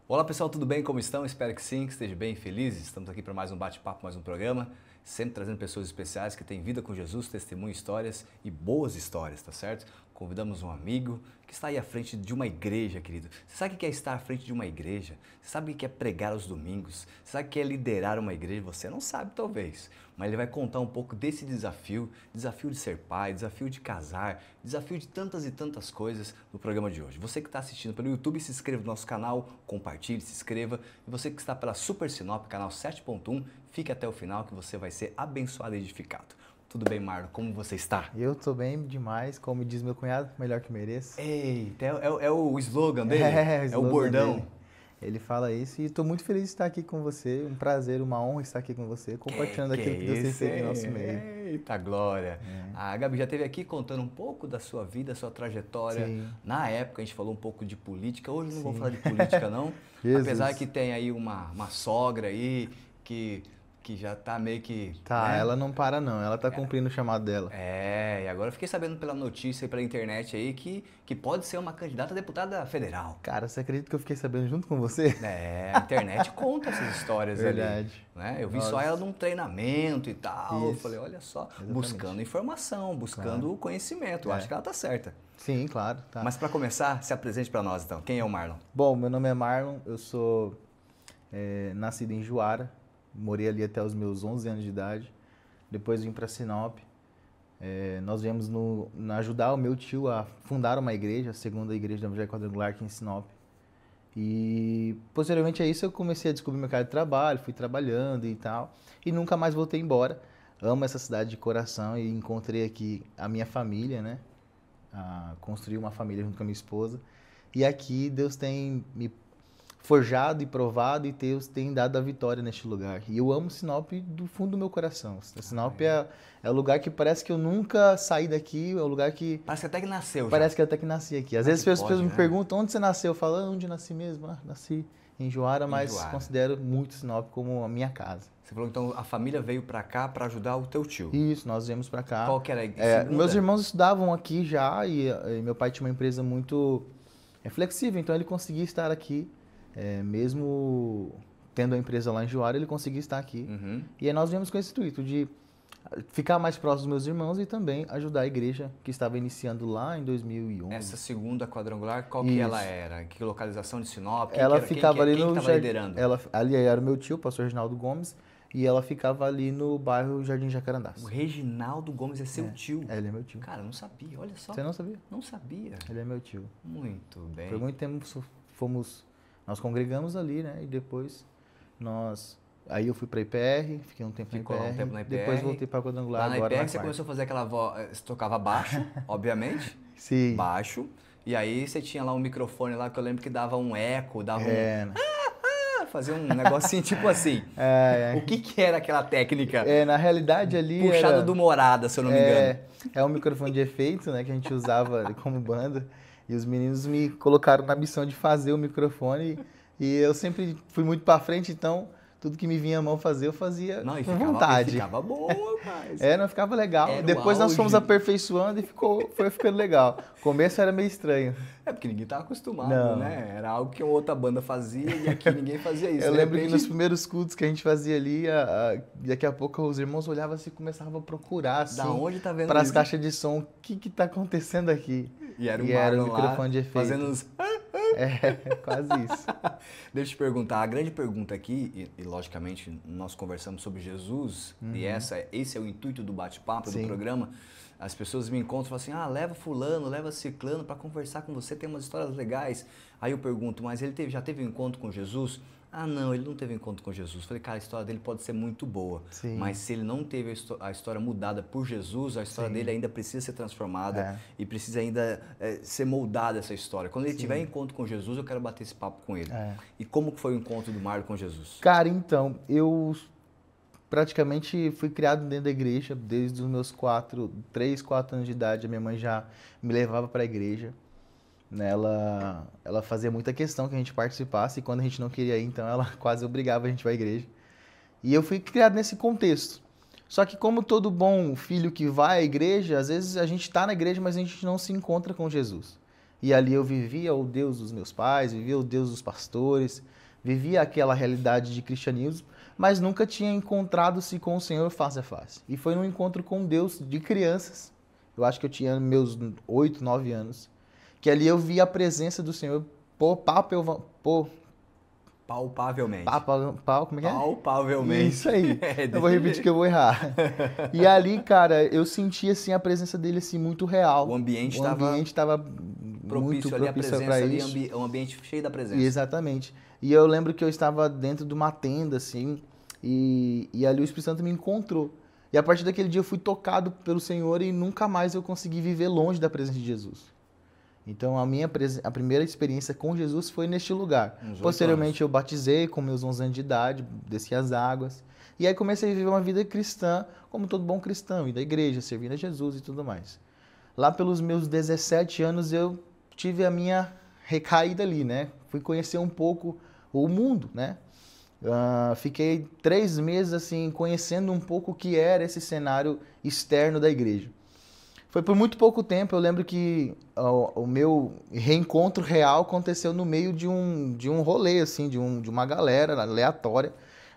Olá pessoal, tudo bem? Como estão? Espero que sim, que estejam bem, felizes. Estamos aqui para mais um bate-papo, mais um programa, sempre trazendo pessoas especiais que têm vida com Jesus, testemunham histórias e boas histórias, tá certo? Convidamos um amigo que está aí à frente de uma igreja, querido. Você sabe o que é estar à frente de uma igreja? Você sabe o que é pregar aos domingos? Você sabe o que é liderar uma igreja? Você não sabe, talvez, mas ele vai contar um pouco desse desafio, desafio de ser pai, desafio de casar, desafio de tantas e tantas coisas no programa de hoje. Você que está assistindo pelo YouTube, se inscreva no nosso canal, compartilhe, se inscreva. E você que está pela Super Sinop, canal 7.1, fique até o final que você vai ser abençoado e edificado. Tudo bem, Marlon? Como você está? Eu tô bem demais, como diz meu cunhado, melhor que mereço. Eita, é o slogan dele? É, o É o slogan bordão? dele. Ele fala isso e tô muito feliz de estar aqui com você. Um prazer, uma honra estar aqui com você, compartilhando Que aquilo que Deus tem isso, feito em hein? nosso meio. Eita glória! A Gabi já esteve aqui contando um pouco da sua vida, sua trajetória. Sim, Na época a gente falou um pouco de política, hoje não vou sim. falar de política não. Apesar Jesus. que tem aí uma sogra aí que já tá meio que, Tá, né? ela não para não, ela tá cumprindo o chamado dela. E agora eu fiquei sabendo pela notícia e pela internet aí que pode ser uma candidata a deputada federal. Cara, você acredita que eu fiquei sabendo junto com você? A internet conta essas histórias ali, Verdade. né? Eu vi só ela Nossa, num treinamento e tal, eu isso, falei, olha só, exatamente. buscando informação, buscando Claro. conhecimento, eu acho É. que ela tá certa. Sim, claro, tá. Mas para começar, se apresente para nós então, quem é o Marlon? Bom, meu nome é Marlon, eu sou nascido em Juara, morei ali até os meus 11 anos de idade. Depois vim para Sinop. Nós viemos ajudar o meu tio a fundar uma igreja, a segunda igreja da Evangelho Quadrangular aqui em Sinop. E posteriormente a isso eu comecei a descobrir o mercado de trabalho, fui trabalhando e tal, e nunca mais voltei embora. Amo essa cidade de coração e encontrei aqui a minha família, né? Construí uma família junto com a minha esposa. E aqui Deus tem me forjado e provado e Deus tem dado a vitória neste lugar. E eu amo Sinop do fundo do meu coração. Sinop é o lugar que parece que eu nunca saí daqui, é o lugar que Parece até que nasceu já. parece que eu até que nasci aqui. Às vezes que as pessoas pode, me né? perguntam onde você nasceu. Eu falo, onde nasci mesmo? Nasci em Juara, mas Juara. considero muito Sinop como a minha casa. Você falou então a família veio para cá para ajudar o teu tio. Isso, nós viemos pra cá. Qual que era a segunda? Meus irmãos estudavam aqui já e meu pai tinha uma empresa muito flexível, então ele conseguia estar aqui, mesmo tendo a empresa lá em Juara, ele conseguia estar aqui. Uhum. E aí nós viemos com esse intuito de ficar mais próximo dos meus irmãos e também ajudar a igreja que estava iniciando lá em 2011. Essa segunda quadrangular, qual que Isso. ela era? Que localização de Sinop? Quem Ela que era? ficava ali quem no que estava liderando? Ali era o meu tio, o pastor Reginaldo Gomes, e ela ficava ali no bairro Jardim Jacarandás. O Reginaldo Gomes é seu tio. Ele é meu tio. Cara, eu não sabia, olha só. Você não sabia? Não sabia. Ele é meu tio. Muito bem. Por muito tempo nós congregamos ali, né? E depois aí eu fui pra IPR, fiquei um tempo Ficou na um IPR, tempo na IPR. depois voltei pra Quadrangular, Lá na agora IPR na você quarta. começou a fazer aquela voz, você tocava baixo, obviamente, Sim. baixo, e aí você tinha lá um microfone lá que eu lembro que dava um eco, dava Né? fazia um negocinho tipo assim. O que era aquela técnica? Na realidade ali Puxado era... do Morada, se eu não me engano. É um microfone de efeito, né, que a gente usava como banda. E os meninos me colocaram na missão de fazer o microfone. E eu sempre fui muito pra frente, então tudo que me vinha à mão fazer, eu fazia Não, e com ficava, vontade. E ficava bom, rapaz. Não ficava legal. Era o Depois nós fomos auge. aperfeiçoando e foi ficando legal. O começo era meio estranho. É porque ninguém tava acostumado, Não. né? Era algo que outra banda fazia e aqui ninguém fazia isso. Eu De lembro que repente- nos primeiros cultos que a gente fazia ali, daqui a pouco os irmãos olhavam assim e começavam a procurar assim, Da onde tá vendo para as isso? caixas de som, o que tá acontecendo aqui? E era o E era Marlon o microfone lá, de efeito. fazendo uns... Quase isso. Deixa eu te perguntar, a grande pergunta aqui, e logicamente nós conversamos sobre Jesus, e esse é o intuito do bate-papo, do Sim. programa. As pessoas me encontram e falam assim, leva fulano, leva ciclano para conversar com você, tem umas histórias legais. Aí eu pergunto, mas ele já teve um encontro com Jesus? Ah, não, ele não teve um encontro com Jesus. Falei, cara, a história dele pode ser muito boa, Sim. mas se ele não teve a história mudada por Jesus, a história Sim. dele ainda precisa ser transformada É. e precisa ainda ser moldada essa história. Quando ele tiver encontro com Jesus, eu quero bater esse papo com ele. E como que foi o encontro do Marlon com Jesus? Cara, então, eu praticamente fui criado dentro da igreja desde os meus 3, 4 anos de idade. A minha mãe já me levava para a igreja. Né? Ela fazia muita questão que a gente participasse e quando a gente não queria ir, então ela quase obrigava a gente a ir à igreja. E eu fui criado nesse contexto. Só que como todo bom filho que vai à igreja, às vezes a gente está na igreja, mas a gente não se encontra com Jesus. E ali eu vivia o Deus dos meus pais, vivia o Deus dos pastores, vivia aquela realidade de cristianismo, mas nunca tinha encontrado-se com o Senhor face a face. E foi num encontro com Deus de crianças, eu acho que eu tinha meus 8, 9 anos, que ali eu vi a presença do Senhor Palpavelmente. Como é que é? Palpavelmente. Isso aí. É, Eu vou repetir que eu vou errar. E ali, cara, eu senti assim a presença dele assim muito real. O ambiente estava propício muito ali, a propício presença para ali, isso. um ambiente cheio da presença. Exatamente. E eu lembro que eu estava dentro de uma tenda assim, e ali o Espírito Santo me encontrou. E a partir daquele dia eu fui tocado pelo Senhor e nunca mais eu consegui viver longe da presença de Jesus. Então a primeira experiência com Jesus foi neste lugar. Posteriormente eu batizei com meus 11 anos de idade, desci as águas. E aí comecei a viver uma vida cristã, como todo bom cristão, ir da igreja, servindo a Jesus e tudo mais. Lá pelos meus 17 anos eu tive a minha recaída ali, né? Fui conhecer um pouco o mundo, né? Fiquei 3 meses assim conhecendo um pouco o que era esse cenário externo da igreja. Foi por muito pouco tempo, eu lembro que o meu reencontro real aconteceu no meio de um rolê, assim, de uma galera aleatória.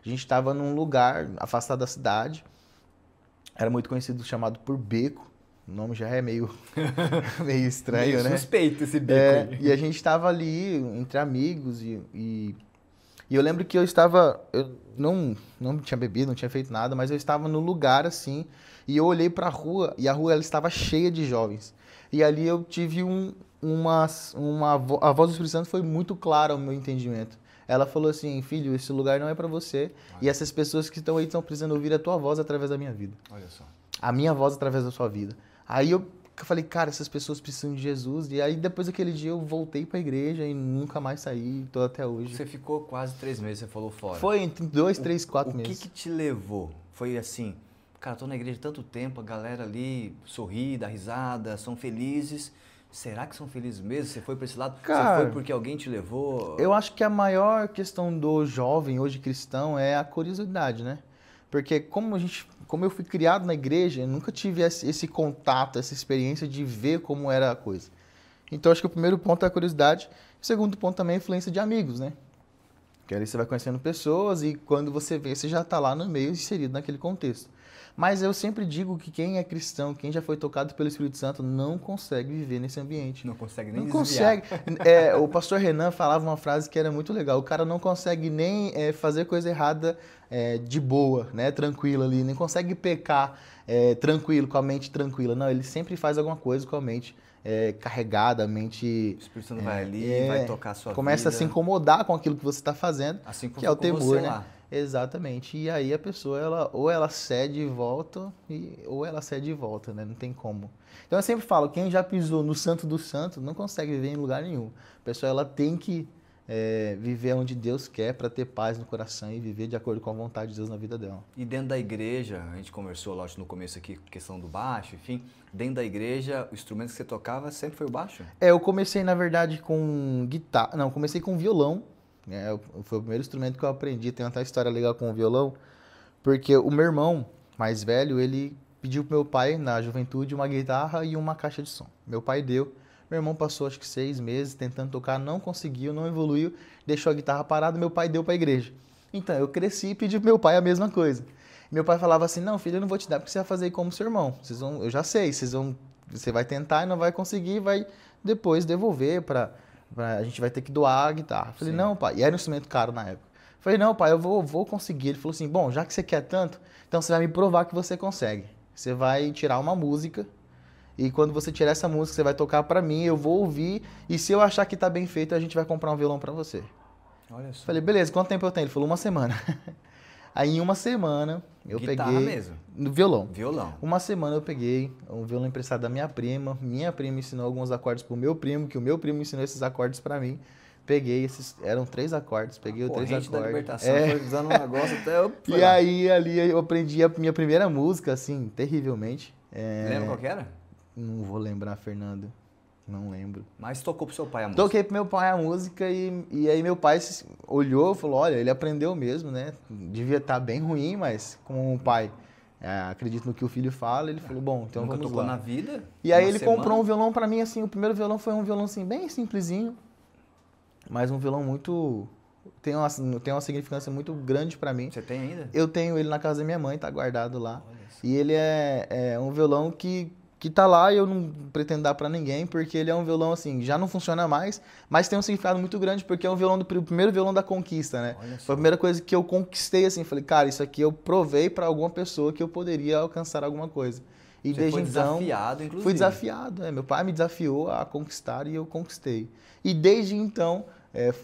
A gente estava num lugar afastado da cidade, era muito conhecido, chamado por Beco, o nome já é meio estranho, meio né? Suspeito esse beco aí. E a gente estava ali entre amigos e eu lembro que eu não tinha bebido, não tinha feito nada, mas eu estava no lugar assim, e eu olhei para a rua, e a rua ela estava cheia de jovens. E ali eu tive a voz do Espírito Santo foi muito clara ao meu entendimento. Ela falou assim: filho, esse lugar não é para você, e essas pessoas que estão aí estão precisando ouvir a tua voz através da minha vida. Olha só. A minha voz através da sua vida. Aí eu falei, cara, essas pessoas precisam de Jesus. E aí depois daquele dia eu voltei pra igreja e nunca mais saí, tô até hoje. Você ficou quase 3 meses, você falou fora. Foi entre 2, 3, 4 meses. O que te levou? Foi assim, cara, tô na igreja há tanto tempo, a galera ali sorri, dá risada, são felizes. Será que são felizes mesmo? Você foi pra esse lado? Cara, você foi porque alguém te levou? Eu acho que a maior questão do jovem hoje cristão é a curiosidade, né? Porque como eu fui criado na igreja, eu nunca tive esse contato, essa experiência de ver como era a coisa. Então, acho que o primeiro ponto é a curiosidade. O segundo ponto também é a influência de amigos, né? Porque aí você vai conhecendo pessoas e quando você vê, você já está lá no meio, inserido naquele contexto. Mas eu sempre digo que quem é cristão, quem já foi tocado pelo Espírito Santo, não consegue viver nesse ambiente. Não consegue nem desviar. Consegue. O pastor Renan falava uma frase que era muito legal. O cara não consegue nem fazer coisa errada de boa, né? Tranquilo ali. Nem consegue pecar tranquilo, com a mente tranquila. Não, ele sempre faz alguma coisa com a mente carregada, a mente... O Espírito Santo vai ali, vai tocar a sua começa vida. a se incomodar com aquilo que você está fazendo, assim que é o temor, né? Lá. Exatamente. E aí a pessoa, ou ela cede e volta, ou ela cede e volta, né? Não tem como. Então eu sempre falo, quem já pisou no santo do santo não consegue viver em lugar nenhum. A pessoa, ela tem que viver onde Deus quer para ter paz no coração e viver de acordo com a vontade de Deus na vida dela. E dentro da igreja, a gente conversou, lógico, no começo aqui, questão do baixo, enfim. Dentro da igreja, o instrumento que você tocava sempre foi o baixo? Eu comecei, na verdade, com guitarra. Não, comecei com violão. Foi o primeiro instrumento que eu aprendi. Tem uma história legal com o violão, porque o meu irmão mais velho, ele pediu pro meu pai, na juventude, uma guitarra e uma caixa de som. Meu pai deu. Meu irmão passou, acho que 6 meses tentando tocar, não conseguiu, não evoluiu, deixou a guitarra parada, meu pai deu para a igreja. Então, eu cresci e pedi pro meu pai a mesma coisa. Meu pai falava assim: não, filho, eu não vou te dar porque você vai fazer como seu irmão. Eu já sei, você vai tentar e não vai conseguir, vai depois devolver a gente vai ter que doar a guitarra. Eu falei: não, pai. E era um instrumento caro na época. Eu falei: não, pai, eu vou conseguir. Ele falou assim: bom, já que você quer tanto, então você vai me provar que você consegue. Você vai tirar uma música e quando você tirar essa música, você vai tocar pra mim, eu vou ouvir e se eu achar que tá bem feito, a gente vai comprar um violão pra você. Olha só. Falei: beleza, quanto tempo eu tenho? Ele falou: 1 semana. Aí em 1 semana eu guitarra peguei... mesmo? No violão. Violão. 1 semana eu peguei um violão emprestado da minha prima ensinou alguns acordes pro meu primo, que o meu primo ensinou esses acordes pra mim. Peguei eram 3 acordes, peguei os 3 acordes. Da libertação, foi usando um negócio até eu... E aí ali eu aprendi a minha primeira música, assim, terrivelmente. Lembra qual que era? Não vou lembrar, Fernando. Não lembro. Mas tocou pro seu pai a música? Toquei pro meu pai a música e aí meu pai olhou e falou: olha, ele aprendeu mesmo, né? Devia estar bem ruim, mas como um pai acredito no que o filho fala, ele falou, bom, então Nunca vamos tocou lá. na vida? E aí Uma ele semana? comprou um violão pra mim, assim, o primeiro violão foi um violão, assim, bem simplesinho, mas um violão muito... tem uma significância muito grande pra mim. Você tem ainda? Eu tenho ele na casa da minha mãe, tá guardado lá. Olha só. E ele é um violão que tá lá e eu não pretendo dar pra ninguém, porque ele é um violão, assim, já não funciona mais, mas tem um significado muito grande, porque é um violão o primeiro violão da conquista, né? Olha só. Foi a primeira coisa que eu conquistei, assim, falei, cara, isso aqui eu provei pra alguma pessoa que eu poderia alcançar alguma coisa. E Você desde foi então, desafiado, inclusive. fui desafiado, meu pai me desafiou a conquistar e eu conquistei. E desde então,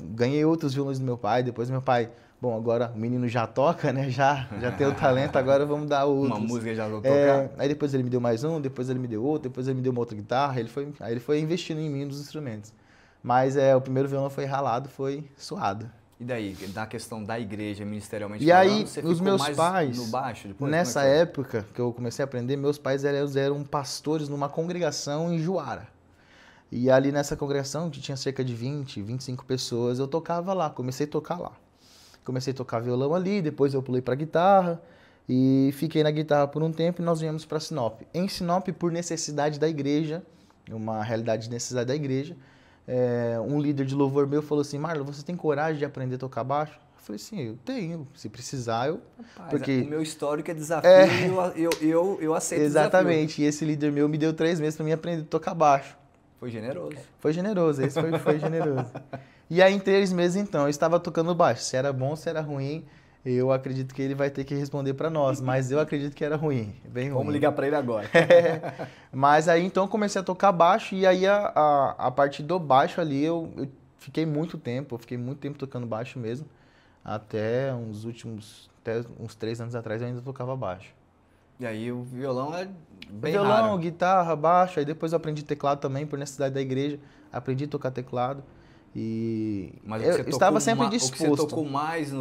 ganhei outros violões do meu pai, depois meu pai... Bom, agora o menino já toca, né? Já tem o talento, agora vamos dar outros. Uma música já vou tocar? Aí depois ele me deu mais um, depois ele me deu outro, depois ele me deu uma outra guitarra. Aí ele foi investindo em mim nos instrumentos. Mas o primeiro violão foi ralado, foi suado. E daí, na questão da igreja, ministerialmente E falando, aí, você os ficou meus mais pais, no baixo? Depois, nessa como é que foi? época que eu comecei a aprender, meus pais eram pastores numa congregação em Juara. E ali nessa congregação, que tinha cerca de 20, 25 pessoas, eu tocava lá, comecei a tocar lá. Comecei a tocar violão ali, depois eu pulei para guitarra e fiquei na guitarra por um tempo e nós viemos para Sinop. Em Sinop, por necessidade da igreja, uma realidade de necessidade da igreja, um líder de louvor meu falou assim, Marlon, você tem coragem de aprender a tocar baixo? Eu falei assim, eu tenho, se precisar eu... Rapaz, porque o meu histórico é desafio e eu aceito exatamente, e esse líder meu me deu 3 meses para mim aprender a tocar baixo. Foi generoso. Foi generoso, esse foi generoso. E aí, em 3 meses, então, eu estava tocando baixo. Se era bom, se era ruim, eu acredito que ele vai ter que responder para nós. Mas eu acredito que era ruim, bem ruim. Vamos ligar para ele agora. Mas aí, então, eu comecei a tocar baixo. E aí, a partir do baixo ali, eu fiquei muito tempo. Eu fiquei muito tempo tocando baixo mesmo. Até uns 3 anos atrás, eu ainda tocava baixo. E aí, o violão é bem violão, raro. guitarra, baixo. Aí depois eu aprendi teclado também, por necessidade da igreja. Aprendi a tocar teclado. Mas eu estava sempre disposto. O que você tocou mais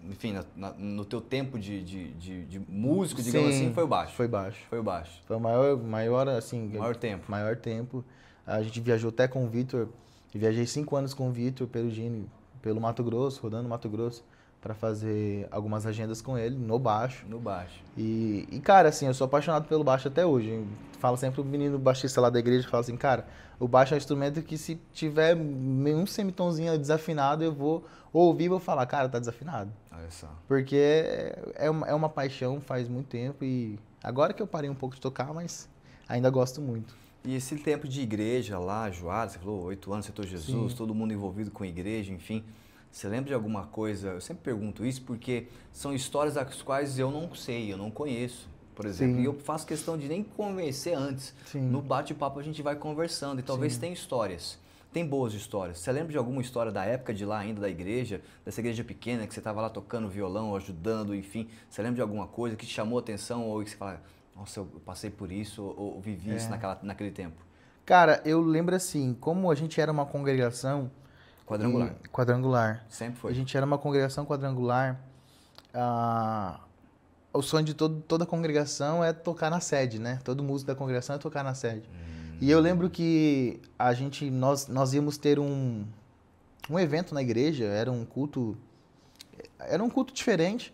enfim, no teu tempo de músico, digamos assim, foi o baixo. Foi baixo. Foi o baixo. Foi o maior assim... Maior tempo. Maior tempo. A gente viajou até com o Vitor. Viajei 5 anos com o Vitor Perugini, pelo Mato Grosso, rodando Mato Grosso, para fazer algumas agendas com ele, no baixo. No baixo. E, cara, assim, eu sou apaixonado pelo baixo até hoje. Eu falo sempre pro menino baixista lá da igreja, fala assim, cara, o baixo é um instrumento que se tiver um semitonzinho desafinado, eu vou ouvir e vou falar, cara, tá desafinado. Olha só. Porque é uma paixão, faz muito tempo e agora que eu parei um pouco de tocar, mas ainda gosto muito. E esse tempo de igreja lá, Juara, você falou 8 anos, setor Jesus, Sim. todo mundo envolvido com igreja, enfim. Você lembra de alguma coisa? Eu sempre pergunto isso porque são histórias das quais eu não sei, eu não conheço, por exemplo. Sim. E eu faço questão de nem conhecer antes. Sim. No bate-papo a gente vai conversando e talvez tenha histórias. Tem boas histórias. Você lembra de alguma história da época de lá ainda, da igreja, dessa igreja pequena, que você estava lá tocando violão, ajudando, enfim? Você lembra de alguma coisa que te chamou a atenção ou que você fala, nossa, eu passei por isso ou vivi isso naquele tempo? Cara, eu lembro assim, como a gente era uma congregação... Quadrangular. Quadrangular. Sempre foi. A gente era uma congregação quadrangular. O sonho de toda a congregação é tocar na sede, né? Todo músico da congregação é tocar na sede. E eu lembro que nós íamos ter um evento na igreja, era um culto diferente.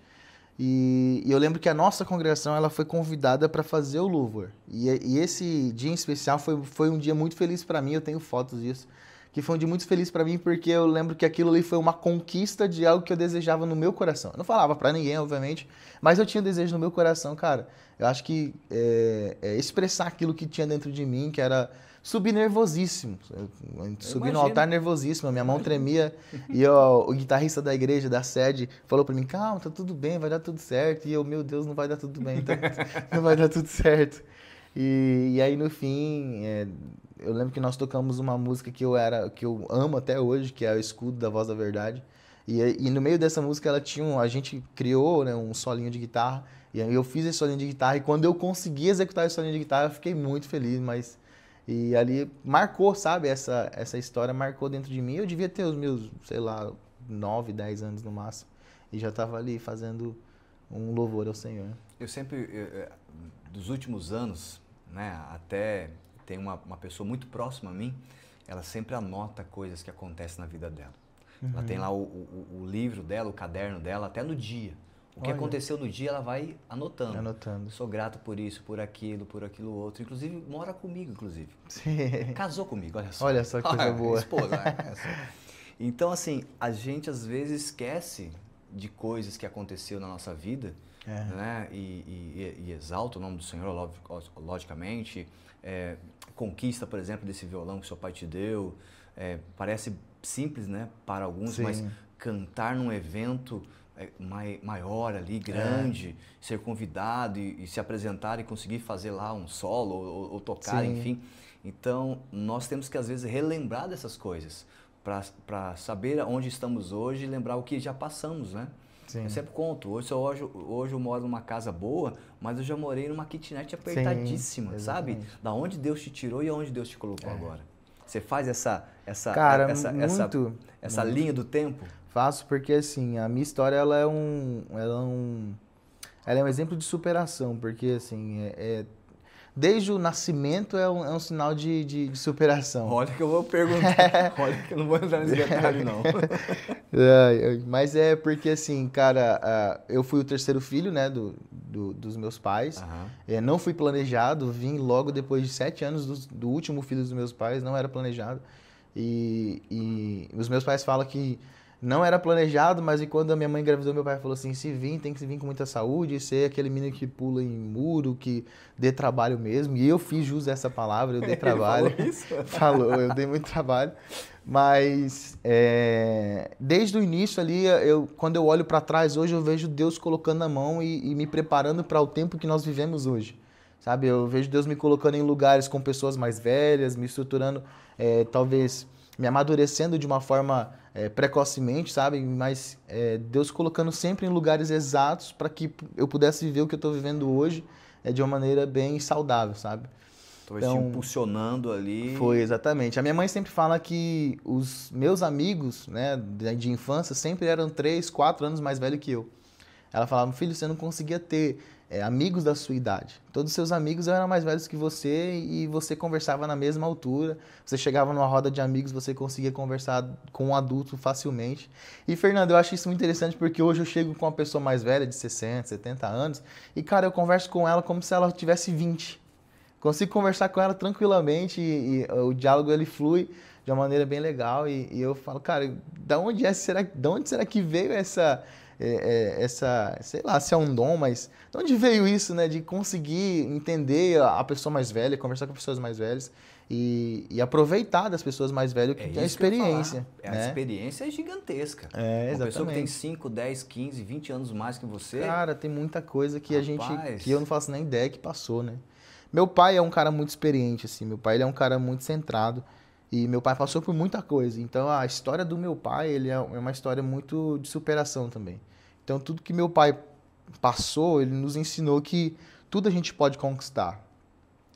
E eu lembro que a nossa congregação ela foi convidada para fazer o louvor. E esse dia em especial foi um dia muito feliz para mim, eu tenho fotos disso. Que foi um dia muito feliz para mim, porque eu lembro que aquilo ali foi uma conquista de algo que eu desejava no meu coração. Eu não falava para ninguém, obviamente, mas eu tinha um desejo no meu coração, cara. Eu acho que expressar aquilo que tinha dentro de mim, que era subir nervosíssimo. Subi no altar nervosíssimo, minha mão tremia. E o guitarrista da igreja, da sede, falou para mim, calma, tá tudo bem, vai dar tudo certo. E eu, meu Deus, não vai dar tudo bem, então, não vai dar tudo certo. E aí, no fim... eu lembro que nós tocamos uma música que eu amo até hoje, que é o Escudo da Voz da Verdade. E no meio dessa música a gente criou, né, um solinho de guitarra. E aí eu fiz esse solinho de guitarra e quando eu consegui executar esse solinho de guitarra, eu fiquei muito feliz. E ali marcou, sabe? Essa história marcou dentro de mim. Eu devia ter os meus, sei lá, 9, 10 anos no máximo. E já estava ali fazendo um louvor ao Senhor. Eu sempre, dos últimos anos, né, até... Tem uma pessoa muito próxima a mim, ela sempre anota coisas que acontecem na vida dela. Ela tem lá o livro dela, o caderno dela, até no dia. O que aconteceu no dia, ela vai anotando. Anotando. Sou grato por isso, por aquilo outro. Inclusive, mora comigo, inclusive. Sim. Casou comigo, olha só. Olha só que coisa boa. Esposa, né? Então, assim, a gente às vezes esquece de coisas que aconteceu na nossa vida, né? E exalta o nome do Senhor, logicamente. Conquista, por exemplo, desse violão que seu pai te deu. Parece simples, né, para alguns, sim, mas cantar num evento maior ali, grande, ser convidado e se apresentar e conseguir fazer lá um solo ou tocar, sim, enfim. Então, nós temos que, às vezes, relembrar dessas coisas para saber onde estamos hoje e lembrar o que já passamos, né? Sim. Eu sempre conto, hoje eu moro numa casa boa, mas eu já morei numa kitnet apertadíssima, sim, sabe? Da onde Deus te tirou e aonde Deus te colocou agora. Você faz essa linha do tempo? Faço, porque assim, a minha história ela é um exemplo de superação, porque assim, desde o nascimento é um sinal de superação. Olha que eu vou perguntar, olha que eu não vou entrar nesse detalhe não. Mas é porque assim, cara, eu fui o terceiro filho, né, dos meus pais. Não fui planejado, vim logo depois de 7 anos do último filho dos meus pais, não era planejado. E os meus pais falam que não era planejado, mas quando a minha mãe engravidou, meu pai falou assim, se vir, tem que vir com muita saúde, ser aquele menino que pula em muro, que dê trabalho mesmo. E eu fiz jus dessa palavra, eu dei trabalho. Falou isso? Falou, eu dei muito trabalho. Mas desde o início ali, quando eu olho para trás hoje, eu vejo Deus colocando a mão e me preparando para o tempo que nós vivemos hoje. Sabe, eu vejo Deus me colocando em lugares com pessoas mais velhas, me estruturando, talvez me amadurecendo de uma forma precocemente, sabe? Mas Deus colocando sempre em lugares exatos para que eu pudesse viver o que eu estou vivendo hoje de uma maneira bem saudável, sabe? Talvez te impulsionando ali. Foi, exatamente. A minha mãe sempre fala que os meus amigos, né, de infância sempre eram 3, 4 anos mais velhos que eu. Ela falava, filho, você não conseguia ter amigos da sua idade. Todos os seus amigos eram mais velhos que você e você conversava na mesma altura. Você chegava numa roda de amigos, você conseguia conversar com um adulto facilmente. E, Fernando, eu acho isso muito interessante porque hoje eu chego com uma pessoa mais velha, de 60, 70 anos, e, cara, eu converso com ela como se ela tivesse 20. Consigo conversar com ela tranquilamente e o diálogo ele flui de uma maneira bem legal. E eu falo, cara, da onde será que veio essa, sei lá, se é um dom, mas de onde veio isso, né? De conseguir entender a pessoa mais velha, conversar com pessoas mais velhas e aproveitar das pessoas mais velhas que tem a experiência. A experiência é gigantesca. Exatamente. Uma pessoa que tem 5, 10, 15, 20 anos mais que você. Cara, tem muita coisa que que eu não faço nem ideia que passou, né? Meu pai é um cara muito experiente, assim. Meu pai ele é um cara muito centrado. E meu pai passou por muita coisa. Então, a história do meu pai, ele é uma história muito de superação também. Então, tudo que meu pai passou, ele nos ensinou que tudo a gente pode conquistar.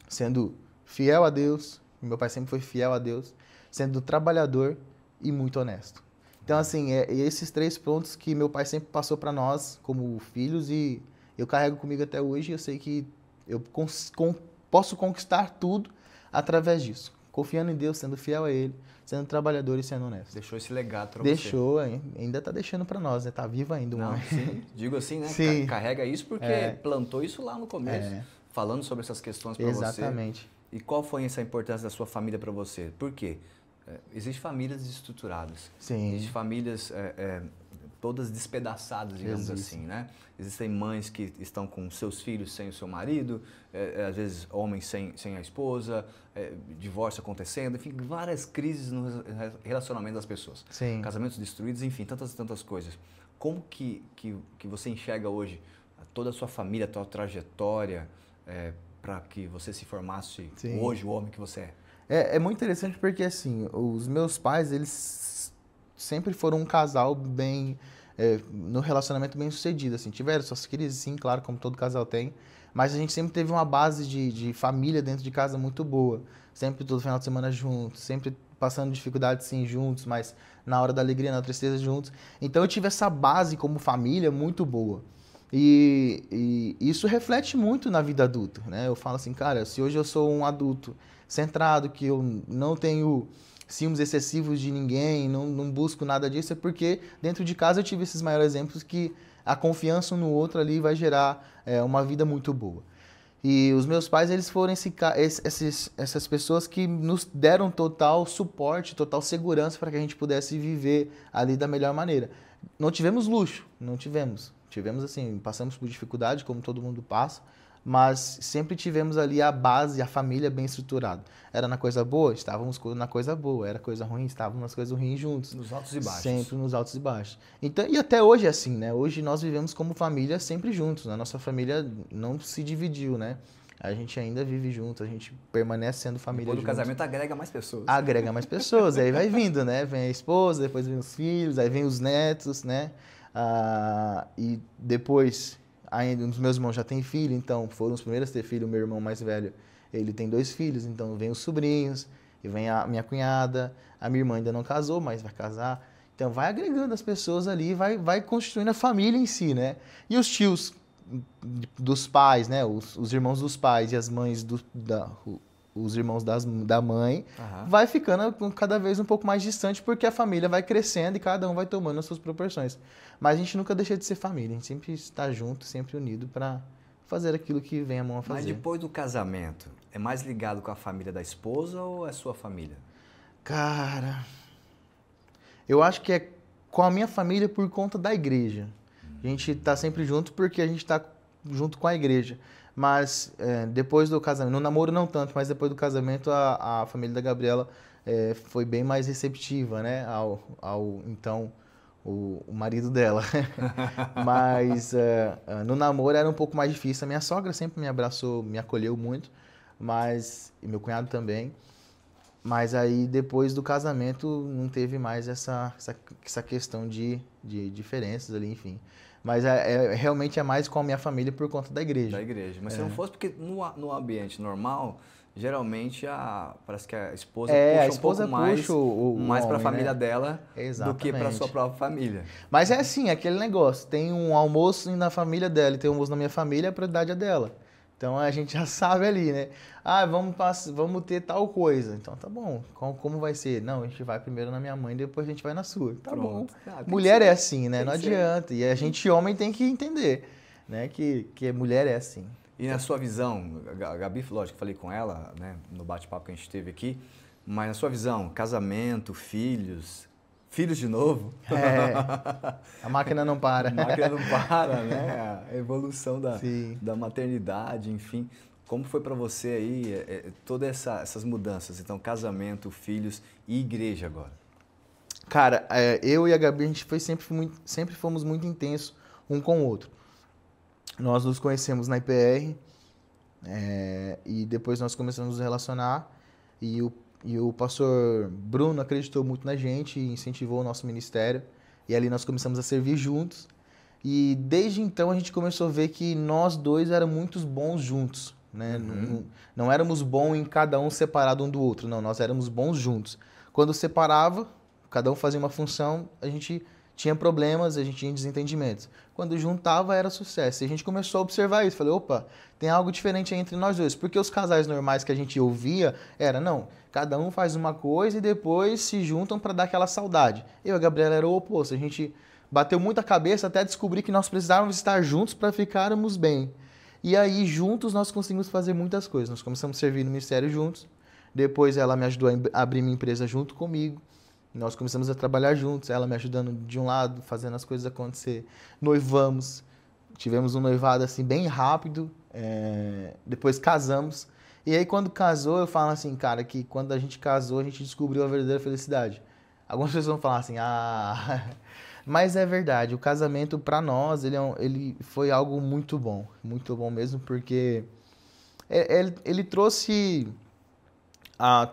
Sendo fiel a Deus, meu pai sempre foi fiel a Deus, sendo trabalhador e muito honesto. Então, assim, esses 3 pontos que meu pai sempre passou para nós como filhos e eu carrego comigo até hoje e eu sei que eu posso conquistar tudo através disso. Confiando em Deus, sendo fiel a Ele, sendo trabalhador e sendo honesto. Deixou esse legado para você. Deixou, ainda está deixando para nós, né? Tá vivo ainda. Não, sim. Digo assim, né? Sim. Carrega isso porque plantou isso lá no começo, falando sobre essas questões para você. Exatamente. E qual foi essa importância da sua família para você? Por quê? Existem famílias desestruturadas. Sim. Existem famílias todas despedaçadas, digamos assim, né? Existem mães que estão com seus filhos sem o seu marido, às vezes homens sem a esposa, divórcio acontecendo, enfim, várias crises no relacionamento das pessoas. Sim. Casamentos destruídos, enfim, tantas coisas. Como que você enxerga hoje toda a sua família, a sua trajetória, para que você se formasse hoje o homem que você é? É muito interessante porque, assim, os meus pais, eles sempre foram um casal bem, no relacionamento bem sucedido, assim, tiveram suas crises, sim, claro, como todo casal tem, mas a gente sempre teve uma base de família dentro de casa muito boa, sempre todo final de semana juntos, sempre passando dificuldades, sim, juntos, mas na hora da alegria, na tristeza, juntos. Então eu tive essa base como família muito boa. E isso reflete muito na vida adulta, né? Eu falo assim, cara, se hoje eu sou um adulto centrado, que eu não tenho ciúmes excessivos de ninguém, não busco nada disso, é porque dentro de casa eu tive esses maiores exemplos que a confiança um no outro ali vai gerar uma vida muito boa. E os meus pais, eles foram essas pessoas que nos deram total suporte, total segurança para que a gente pudesse viver ali da melhor maneira. Não tivemos luxo, não tivemos. Tivemos assim, passamos por dificuldade, como todo mundo passa, mas sempre tivemos ali a base, a família bem estruturada. Era na coisa boa? Estávamos na coisa boa. Era coisa ruim? Estávamos nas coisas ruins juntos. Nos altos e baixos. Sempre nos altos e baixos. Então, e até hoje é assim, né? Hoje nós vivemos como família sempre juntos. A nossa família não se dividiu, né? A gente ainda vive junto, a gente permanece sendo família Depois do juntos. casamento agrega mais pessoas. Agrega mais pessoas, aí vai vindo, né? Vem a esposa, depois vem os filhos, aí vem os netos, né? E depois, ainda os meus irmãos já têm filho, então foram os primeiros a ter filho. O meu irmão mais velho, ele tem 2 filhos, então vem os sobrinhos, e vem a minha cunhada, a minha irmã ainda não casou, mas vai casar. Então vai agregando as pessoas ali, vai constituindo a família em si, né? E os tios dos pais, né? Os irmãos dos pais e as mães os irmãos da mãe, vai ficando cada vez um pouco mais distante, porque a família vai crescendo e cada um vai tomando as suas proporções. Mas a gente nunca deixa de ser família, a gente sempre está junto, sempre unido para fazer aquilo que vem a mão a fazer. Mas depois do casamento, é mais ligado com a família da esposa ou é sua família? Cara, eu acho que é com a minha família por conta da igreja. A gente está sempre junto porque a gente está junto com a igreja. Mas depois do casamento, no namoro não tanto, mas depois do casamento a família da Gabriela foi bem mais receptiva, né? Então, o marido dela. Mas no namoro era um pouco mais difícil. A minha sogra sempre me abraçou, me acolheu muito, e meu cunhado também. Mas aí depois do casamento não teve mais essa questão de diferenças ali, enfim. Mas realmente é mais com a minha família por conta da igreja. Da igreja. Mas se não fosse, porque no ambiente normal, geralmente parece que a esposa puxa um pouco mais para a família, né, dela, do que para a sua própria família. Mas é assim, aquele negócio, tem um almoço na família dela e tem um almoço na minha família, a prioridade é dela. Então a gente já sabe ali, né? Vamos ter tal coisa. Então tá bom. Como vai ser? Não, a gente vai primeiro na minha mãe, depois a gente vai na sua. Tá bom. Mulher é assim, né? Não adianta. E a gente, homem, tem que entender, né? Que mulher é assim. E na sua visão, a Gabi, lógico, falei com ela, né? No bate-papo que a gente teve aqui, mas na sua visão, casamento, filhos de novo? A máquina não para. A máquina não para, né? A evolução da maternidade, enfim. Como foi para você aí todas essas mudanças? Então, casamento, filhos e igreja agora. Cara, eu e a Gabi, a gente sempre fomos muito intensos um com o outro. Nós nos conhecemos na IPR e depois nós começamos a nos relacionar e o pastor Bruno acreditou muito na gente e incentivou o nosso ministério. E ali nós começamos a servir juntos. E desde então a gente começou a ver que nós dois éramos muito bons juntos, né? Não éramos bons em cada um separado um do outro, não. Nós éramos bons juntos. Quando separava, cada um fazia uma função, a gente tinha problemas, a gente tinha desentendimentos. Quando juntava, era sucesso. E a gente começou a observar isso. Falei, opa, tem algo diferente entre nós dois. Porque os casais normais que a gente ouvia não, cada um faz uma coisa e depois se juntam para dar aquela saudade. Eu e a Gabriela era o oposto. A gente bateu muita cabeça até descobrir que nós precisávamos estar juntos para ficarmos bem. E aí, juntos, nós conseguimos fazer muitas coisas. Nós começamos a servir no ministério juntos. Depois, ela me ajudou a abrir minha empresa junto comigo. Nós começamos a trabalhar juntos, ela me ajudando de um lado, fazendo as coisas acontecer. Noivamos, tivemos um noivado assim bem rápido, depois casamos. E aí quando casou, eu falo assim, cara, que quando a gente casou, a gente descobriu a verdadeira felicidade. Algumas pessoas vão falar assim, mas é verdade, o casamento para nós, ele foi algo muito bom mesmo, porque ele trouxe...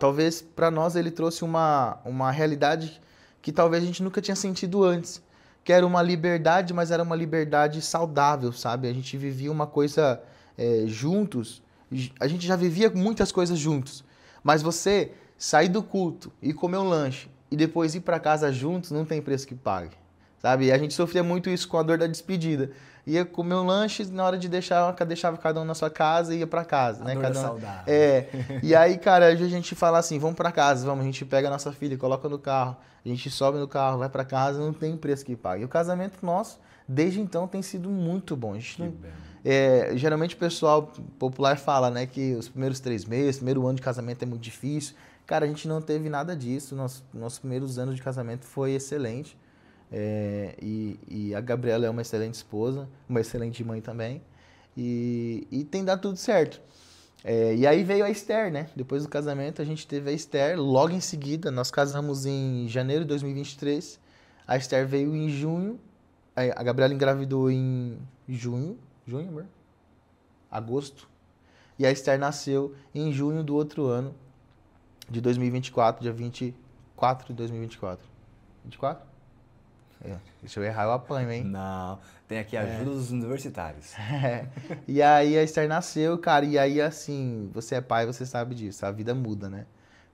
talvez para nós ele trouxe uma realidade que talvez a gente nunca tinha sentido antes, que era uma liberdade, mas era uma liberdade saudável, sabe? A gente vivia uma coisa juntos, a gente já vivia muitas coisas juntos, mas você sair do culto e comer um lanche e depois ir para casa juntos não tem preço que pague. sabe? E a gente sofria muito isso com a dor da despedida. Ia comer um lanche, na hora de deixava cada um na sua casa e ia pra casa, né? Dor Cada da um... saudade. E aí, cara, a gente fala assim, vamos pra casa, vamos, a gente pega a nossa filha, coloca no carro, a gente sobe no carro, vai pra casa, não tem preço que pague. E o casamento nosso, desde então, tem sido muito bom. A gente não... geralmente o pessoal popular fala, né, que os primeiros 3 meses, primeiro ano de casamento é muito difícil. Cara, a gente não teve nada disso, nossos primeiros anos de casamento foi excelente. E a Gabriela é uma excelente esposa, uma excelente mãe também, e tem dado tudo certo. E aí veio a Esther, né? Depois do casamento a gente teve a Esther, logo em seguida, nós casamos em janeiro de 2023, a Esther veio em junho, a Gabriela engravidou em junho, amor? Agosto, e a Esther nasceu em junho do outro ano, de 2024, dia 24 de 2024. 24? Se eu errar, eu apanho, hein? Não, tem aqui a ajuda dos universitários. E aí a Esther nasceu, cara, e aí assim, você é pai, você sabe disso, a vida muda, né?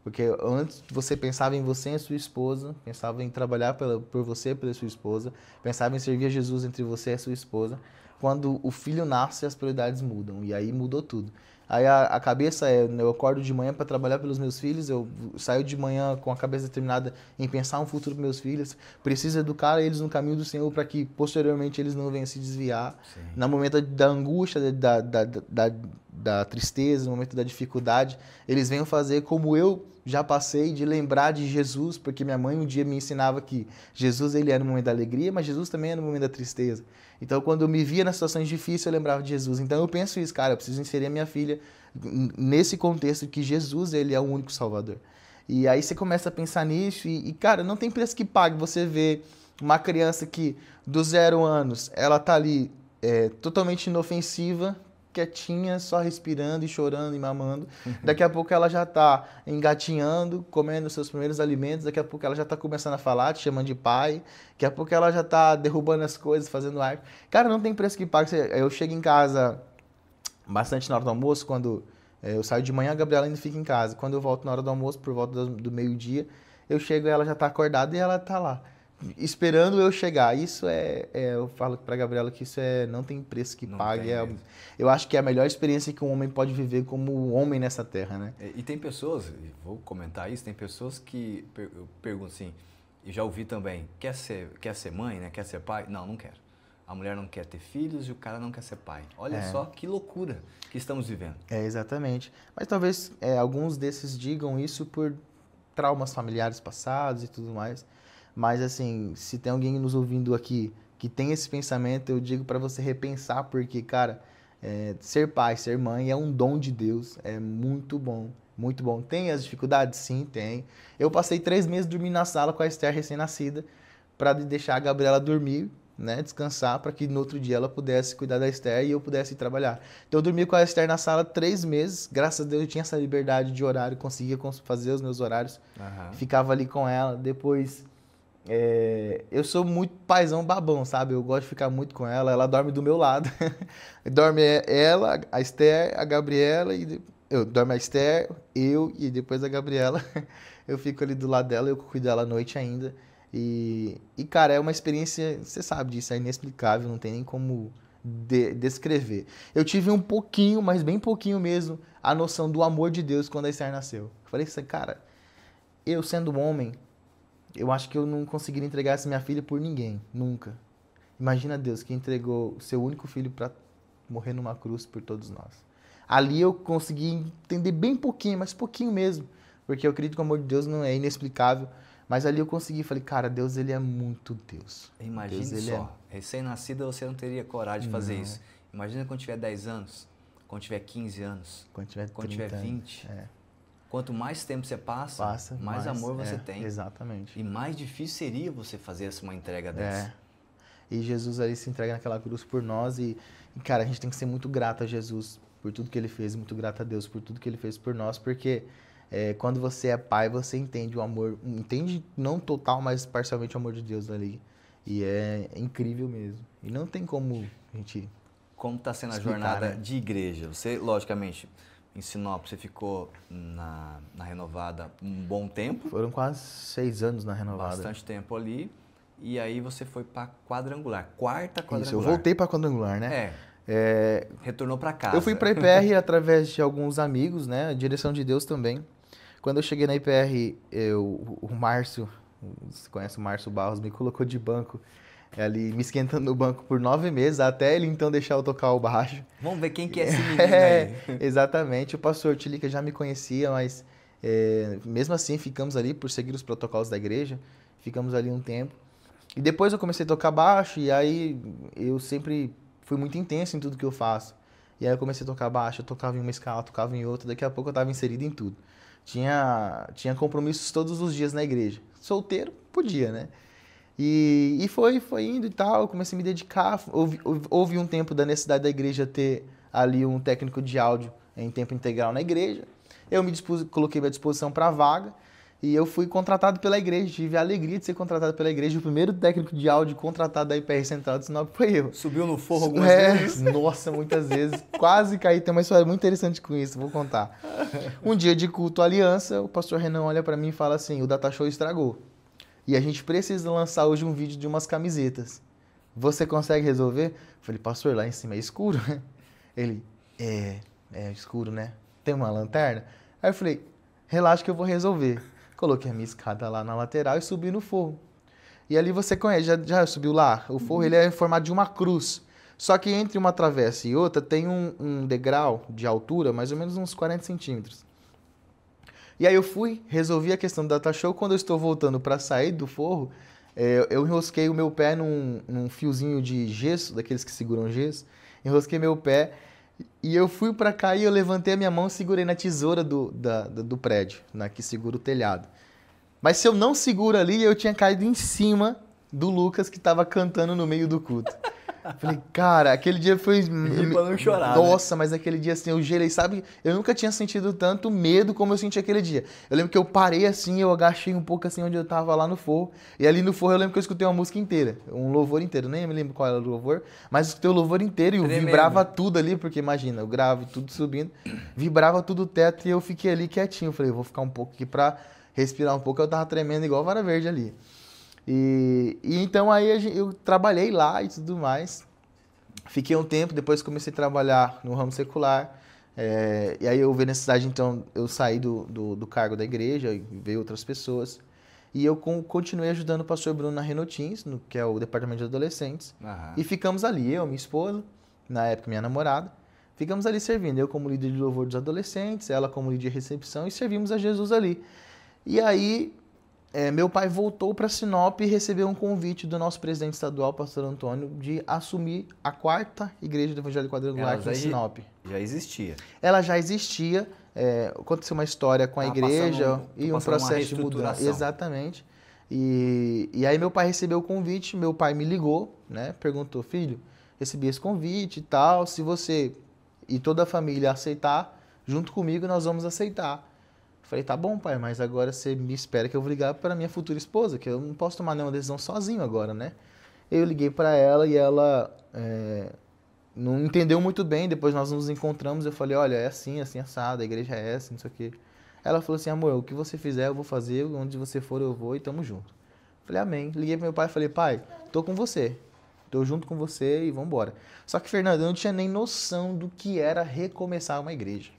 Porque antes você pensava em você e a sua esposa, pensava em trabalhar por você e pela sua esposa, pensava em servir a Jesus entre você e a sua esposa. Quando o filho nasce, as prioridades mudam, e aí mudou tudo. Aí a cabeça eu acordo de manhã para trabalhar pelos meus filhos, eu saio de manhã com a cabeça determinada em pensar um futuro para meus filhos, preciso educar eles no caminho do Senhor para que posteriormente eles não venham se desviar. Sim. No momento da angústia, da tristeza, no momento da dificuldade, eles venham fazer como eu já passei, de lembrar de Jesus, porque minha mãe um dia me ensinava que Jesus ele é no momento da alegria, mas Jesus também é no momento da tristeza. Então, quando eu me via nas situações difíceis, eu lembrava de Jesus. Então, eu penso isso, cara, eu preciso inserir a minha filha nesse contexto que Jesus, ele é o único Salvador. E aí você começa a pensar nisso cara, não tem preço que pague você ver uma criança que, dos 0 anos, ela tá ali totalmente inofensiva, quietinha, só respirando e chorando e mamando. Daqui a pouco ela já tá engatinhando, comendo seus primeiros alimentos, daqui a pouco ela já tá começando a falar, te chamando de pai, daqui a pouco ela já tá derrubando as coisas, fazendo arte. Cara, não tem preço que pague. Eu chego em casa bastante na hora do almoço, quando eu saio de manhã, a Gabriela ainda fica em casa. Quando eu volto na hora do almoço, por volta do meio-dia, eu chego e ela já tá acordada e ela tá lá, esperando eu chegar. Isso eu falo pra Gabriela que isso não tem preço que pague. Eu acho que é a melhor experiência que um homem pode viver como homem nessa terra, né? E tem pessoas, vou comentar isso, tem pessoas que perguntam assim, e já ouvi também, quer ser mãe, né? Quer ser pai? Não, não quero. A mulher não quer ter filhos e o cara não quer ser pai. Olha só que loucura que estamos vivendo. Exatamente. Mas talvez alguns desses digam isso por traumas familiares passados e tudo mais. Mas assim, se tem alguém nos ouvindo aqui que tem esse pensamento, eu digo para você repensar, porque, cara, ser pai, ser mãe é um dom de Deus, é muito bom, muito bom. Tem as dificuldades? Sim, tem. Eu passei 3 meses dormindo na sala com a Esther recém-nascida para deixar a Gabriela dormir, né, descansar, para que no outro dia ela pudesse cuidar da Esther e eu pudesse ir trabalhar. Então eu dormi com a Esther na sala 3 meses, graças a Deus eu tinha essa liberdade de horário, conseguia fazer os meus horários, ficava ali com ela. Depois, eu sou muito paizão babão, sabe? Eu gosto de ficar muito com ela, ela dorme do meu lado. Dorme ela, a Esther, a Gabriela, dorme a Esther, eu e depois a Gabriela. Eu fico ali do lado dela, eu cuido dela à noite ainda. E, cara, é uma experiência, você sabe disso, é inexplicável, não tem nem como descrever. Eu tive um pouquinho, mas bem pouquinho mesmo, a noção do amor de Deus quando a Esther nasceu. Eu falei assim, cara, eu sendo homem, eu acho que eu não conseguiria entregar essa minha filha por ninguém, nunca. Imagina Deus que entregou o seu único filho para morrer numa cruz por todos nós. Ali eu consegui entender bem pouquinho, mas pouquinho mesmo, porque eu acredito que o amor de Deus não é inexplicável. Mas ali eu consegui, falei, cara, Deus, ele é muito Deus. Imagine Deus, só, recém-nascida você não teria coragem de fazer isso. Imagina quando tiver 10 anos, quando tiver 15 anos, quando tiver 20. Quanto mais tempo você passa mais amor você tem. Exatamente. E mais difícil seria você fazer uma entrega dessa. E Jesus ali se entrega naquela cruz por nós e, cara, a gente tem que ser muito grato a Jesus por tudo que ele fez, muito grato a Deus por tudo que ele fez por nós, porque quando você é pai, você entende o amor, entende não total, mas parcialmente o amor de Deus ali. E é incrível mesmo. E não tem como a gente Como está sendo explicar, a jornada, né? de igreja? Você, logicamente, em Sinop, você ficou na Renovada um bom tempo. Foram quase 6 anos na Renovada. Bastante tempo ali. e aí você foi para quadrangular, quarta quadrangular. Isso, eu voltei para quadrangular, né? Retornou para casa. Eu fui para a IPR através de alguns amigos, né? A direção de Deus também. Quando eu cheguei na IPR, o Márcio, você conhece o Márcio Barros, me colocou de banco ali, me esquentando no banco por 9 meses, até ele então deixar eu tocar o baixo. Vamos ver quem que é esse menino aí. Exatamente, o pastor Tilica já me conhecia, mas mesmo assim ficamos ali por seguir os protocolos da igreja, ficamos ali um tempo. E depois eu comecei a tocar baixo, e aí eu sempre fui muito intenso em tudo que eu faço. E aí eu comecei a tocar baixo, eu tocava em uma escala, tocava em outra, daqui a pouco eu estava inserido em tudo. Tinha compromissos todos os dias na igreja. Solteiro, podia, né? E foi indo e tal, eu comecei a me dedicar. Houve um tempo da necessidade da igreja ter ali um técnico de áudio em tempo integral na igreja. Eu coloquei à disposição para a vaga e eu fui contratado pela igreja. Tive a alegria de ser contratado pela igreja. O primeiro técnico de áudio contratado da IPR Central de Sinop foi eu. Subiu no forro algumas vezes? Nossa, muitas vezes. Quase caí. Tem uma história muito interessante com isso, vou contar. Um dia de culto aliança, o pastor Renan olha para mim e fala assim, o Data Show estragou. E a gente precisa lançar hoje um vídeo de umas camisetas. Você consegue resolver? Eu falei, pastor, lá em cima é escuro, né? Ele, é escuro, né? Tem uma lanterna? Aí eu falei, relaxa que eu vou resolver. Coloquei a minha escada lá na lateral e subi no forro. E ali você conhece, já subiu lá? O forro ele é em formato de uma cruz. Só que entre uma travessa e outra tem um degrau de altura, mais ou menos uns 40 centímetros. E aí eu resolvi a questão do Data Show. Quando eu estou voltando para sair do forro, eu enrosquei o meu pé num fiozinho de gesso, daqueles que seguram gesso. Enrosquei meu pé e eu fui para cá e eu levantei a minha mão e segurei na tesoura do prédio, que segura o telhado. Mas se eu não seguro ali, eu tinha caído em cima do Lucas que estava cantando no meio do culto. Falei, cara, aquele dia foi... Ri pra não chorar, Nossa, né? Mas aquele dia assim, eu gelei, sabe? Eu nunca tinha sentido tanto medo como eu senti aquele dia. Eu lembro que eu parei assim, eu agachei um pouco assim onde eu tava lá no forro. E ali no forro eu lembro que eu escutei uma música inteira, um louvor inteiro. Nem me lembro qual era o louvor, mas eu escutei o louvor inteiro e eu vibrava tudo ali, porque imagina, o grave, tudo subindo. Vibrava tudo o teto e eu fiquei ali quietinho. Falei, eu vou ficar um pouco aqui pra respirar um pouco. Eu tava tremendo igual vara verde ali. E então aí eu trabalhei lá e tudo mais. Fiquei um tempo, depois comecei a trabalhar no ramo secular. E aí eu vi necessidade, então, eu saí do cargo da igreja e veio outras pessoas. E eu continuei ajudando o pastor Bruno na Renotins, que é o departamento de adolescentes. Aham. E ficamos ali, eu, minha esposa, na época minha namorada, ficamos ali servindo. Eu como líder de louvor dos adolescentes, ela como líder de recepção, e servimos a Jesus ali. E aí... meu pai voltou para Sinop e recebeu um convite do nosso presidente estadual, pastor Antônio, de assumir a 4ª Igreja do Evangelho Quadrangular aqui em Sinop. Já existia. Ela já existia, aconteceu uma história com a igreja e um processo de mudança. Exatamente. E aí meu pai recebeu o convite, meu pai me ligou, né, perguntou, filho, recebi esse convite e tal, se você e toda a família aceitar, junto comigo nós vamos aceitar. Falei, tá bom, pai, mas agora você me espera que eu vou ligar para minha futura esposa, que eu não posso tomar nenhuma decisão sozinho agora, né? Eu liguei para ela e ela não entendeu muito bem. Depois nós nos encontramos, eu falei, olha, é assim, assim, assado, a igreja é essa, não sei o quê. Ela falou assim, amor, o que você fizer eu vou fazer, onde você for eu vou e tamo junto. Falei, amém. Liguei pro meu pai e falei, pai, tô com você, tô junto com você e vambora. Só que, Fernando, eu não tinha nem noção do que era recomeçar uma igreja.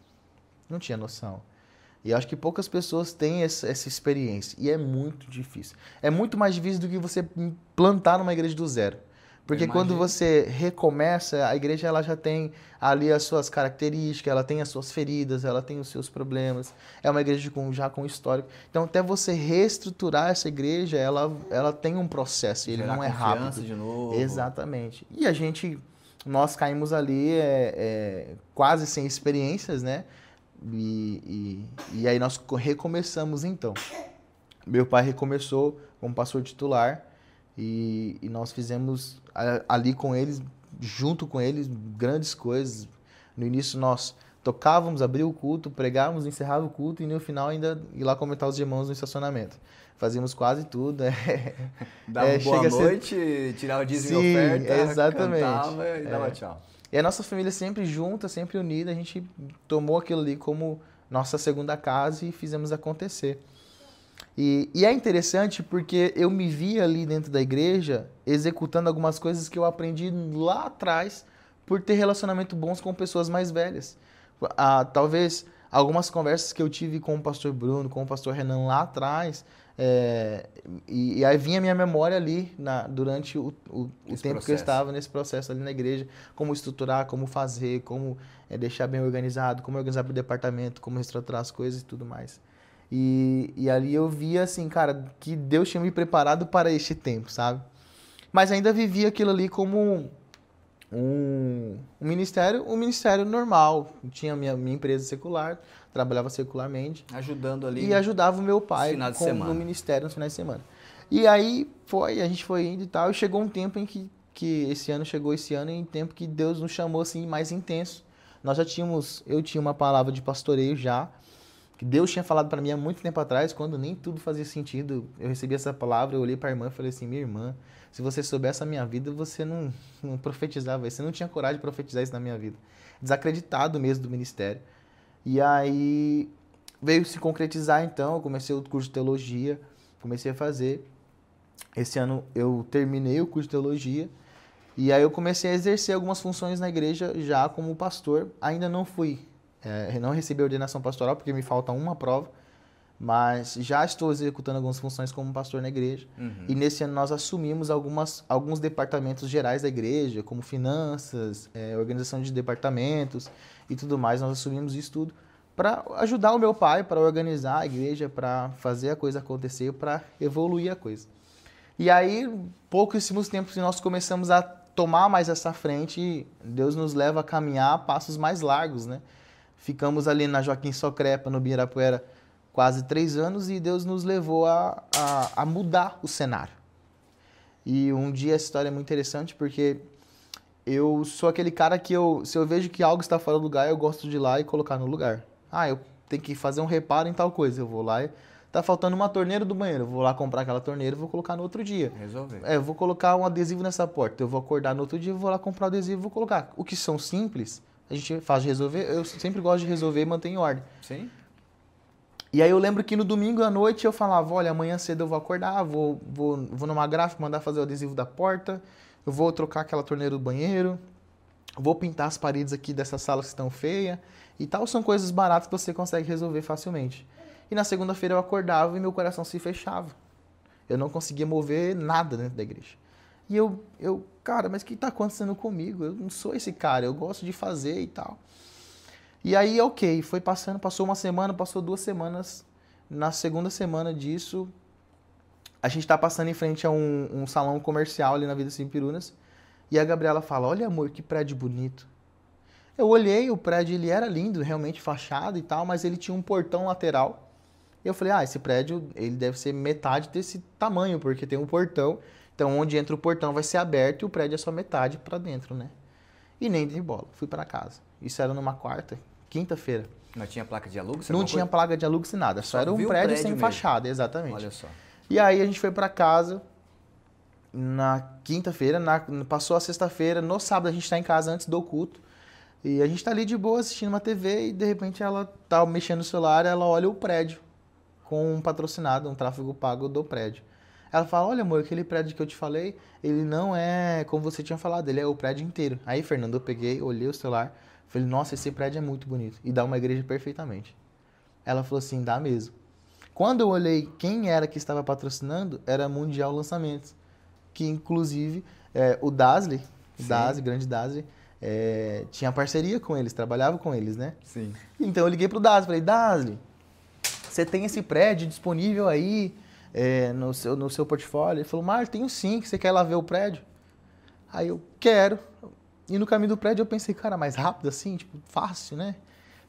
Não tinha noção. E acho que poucas pessoas têm essa experiência. E é muito difícil. É muito mais difícil do que você plantar numa igreja do zero. Porque quando você recomeça, a igreja ela já tem ali as suas características, ela tem as suas feridas, ela tem os seus problemas. É uma igreja já com histórico. Então, até você reestruturar essa igreja, ela tem um processo. Ele não é rápido. De novo. Exatamente. E nós caímos ali quase sem experiências, né? E aí nós recomeçamos então. Meu pai recomeçou como pastor titular e nós fizemos ali com eles, junto com eles, grandes coisas. No início nós tocávamos, abria o culto, pregávamos, encerrava o culto e no final ainda ir lá comentar os irmãos no estacionamento. Fazíamos quase tudo. Dava boa noite, tirava o dízimo e oferta, exatamente. Cantava e dava tchau. E a nossa família sempre junta, sempre unida, a gente tomou aquilo ali como nossa segunda casa e fizemos acontecer. E é interessante porque eu me via ali dentro da igreja executando algumas coisas que eu aprendi lá atrás por ter relacionamento bons com pessoas mais velhas. Talvez algumas conversas que eu tive com o pastor Bruno, com o pastor Renan lá atrás, e aí vinha a minha memória ali durante o tempo que eu estava nesse processo ali na igreja, como estruturar, como fazer, como deixar bem organizado, como organizar para o departamento, como reestruturar as coisas e tudo mais. E ali eu via assim, cara, que Deus tinha me preparado para este tempo, sabe? Mas ainda vivia aquilo ali como um ministério normal. Tinha minha empresa secular, trabalhava secularmente. Ajudando ali. E ajudava o meu pai no ministério nos finais de semana. E aí a gente foi indo e tal, e chegou um tempo em que chegou esse ano, em tempo que Deus nos chamou assim mais intenso. Eu tinha uma palavra de pastoreio já, que Deus tinha falado para mim há muito tempo atrás, quando nem tudo fazia sentido. Eu recebi essa palavra, eu olhei para a irmã e falei assim, minha irmã, se você soubesse a minha vida, você não profetizava isso, você não tinha coragem de profetizar isso na minha vida. Desacreditado mesmo do ministério. E aí veio se concretizar então, eu comecei o curso de teologia, comecei a fazer. Esse ano eu terminei o curso de teologia, e aí eu comecei a exercer algumas funções na igreja já como pastor. Ainda não não recebi a ordenação pastoral, porque me falta uma prova, mas já estou executando algumas funções como pastor na igreja. E nesse ano nós assumimos alguns departamentos gerais da igreja, como finanças, organização de departamentos e tudo mais. Nós assumimos isso tudo para ajudar o meu pai, para organizar a igreja, para fazer a coisa acontecer, para evoluir a coisa. E aí, pouquíssimos tempos, nós começamos a tomar mais essa frente e Deus nos leva a caminhar a passos mais largos, né? Ficamos ali na Joaquim Socrepa, no Ibirapuera, quase 3 anos, e Deus nos levou a mudar o cenário. E um dia essa história é muito interessante, porque eu sou aquele cara que se eu vejo que algo está fora do lugar, eu gosto de ir lá e colocar no lugar. Eu tenho que fazer um reparo em tal coisa, eu vou lá e tá faltando uma torneira do banheiro, eu vou lá comprar aquela torneira e vou colocar no outro dia. Resolver. Eu vou colocar um adesivo nessa porta, eu vou acordar no outro dia, vou lá comprar o adesivo e vou colocar. O que são simples, a gente faz de resolver, eu sempre gosto de resolver e manter em ordem. Sim. E aí eu lembro que no domingo à noite eu falava, olha, amanhã cedo eu vou acordar, vou numa gráfica, mandar fazer o adesivo da porta, eu vou trocar aquela torneira do banheiro, vou pintar as paredes aqui dessas salas que estão feias e tal. São coisas baratas que você consegue resolver facilmente. E na segunda-feira eu acordava e meu coração se fechava. Eu não conseguia mover nada dentro da igreja. E cara, mas o que está acontecendo comigo? Eu não sou esse cara, eu gosto de fazer e tal. E aí, ok, foi passando, passou uma semana, passou 2 semanas. Na segunda semana disso, a gente está passando em frente a um salão comercial ali na Vida Sem Pirunas. E a Gabriela fala, olha amor, que prédio bonito. Eu olhei, o prédio ele era lindo, realmente fachada e tal, mas ele tinha um portão lateral. Eu falei, esse prédio ele deve ser metade desse tamanho, porque tem um portão. Então, onde entra o portão vai ser aberto e o prédio é só metade para dentro, né? E nem dei bola, fui para casa. Isso era numa quinta-feira. Não tinha placa de alugo? Não tinha placa de alugo sem nada, só era um prédio sem fachada, exatamente. Olha só. E aí a gente foi para casa na quinta-feira, passou a sexta-feira, no sábado a gente tá em casa antes do culto. E a gente tá ali de boa assistindo uma TV e de repente ela tá mexendo no celular, ela olha o prédio com um patrocinado, um tráfego pago do prédio. Ela fala, olha amor, aquele prédio que eu te falei, ele não é como você tinha falado, ele é o prédio inteiro. Aí, Fernando, eu peguei, olhei o celular, falei, nossa, esse prédio é muito bonito e dá uma igreja perfeitamente. Ela falou assim, dá mesmo. Quando eu olhei quem era que estava patrocinando, era Mundial Lançamentos, que inclusive o Dasley, grande Dasley, tinha parceria com eles, trabalhava com eles, né? Sim. Então eu liguei pro Dasley, falei, Dasley, você tem esse prédio disponível aí no seu portfólio? Ele falou, Mário, tenho sim, que você quer ir lá ver o prédio? Aí eu, quero. E no caminho do prédio eu pensei, cara, mais rápido assim, tipo, fácil, né?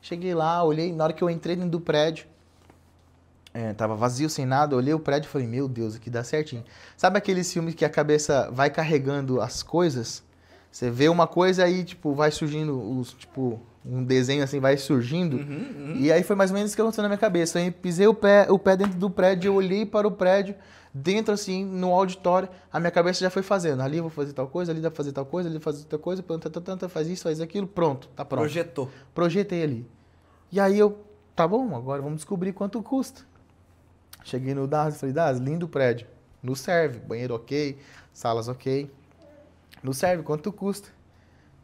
Cheguei lá, olhei, na hora que eu entrei dentro do prédio, tava vazio, sem nada, olhei o prédio e falei, meu Deus, aqui dá certinho. Sabe aqueles filmes que a cabeça vai carregando as coisas? Você vê uma coisa aí, tipo, vai surgindo um desenho assim, vai surgindo. E aí foi mais ou menos isso que aconteceu na minha cabeça. Eu pisei o pé dentro do prédio, eu olhei para o prédio, dentro assim, no auditório, a minha cabeça já foi fazendo. Ali eu vou fazer tal coisa, ali dá pra fazer tal coisa, ali fazer tal coisa, faz isso, faz aquilo, pronto, tá pronto. Cheguei no Daz, falei, Daz, lindo prédio. Nos serve, banheiro ok, salas ok. Nos serve, quanto custa?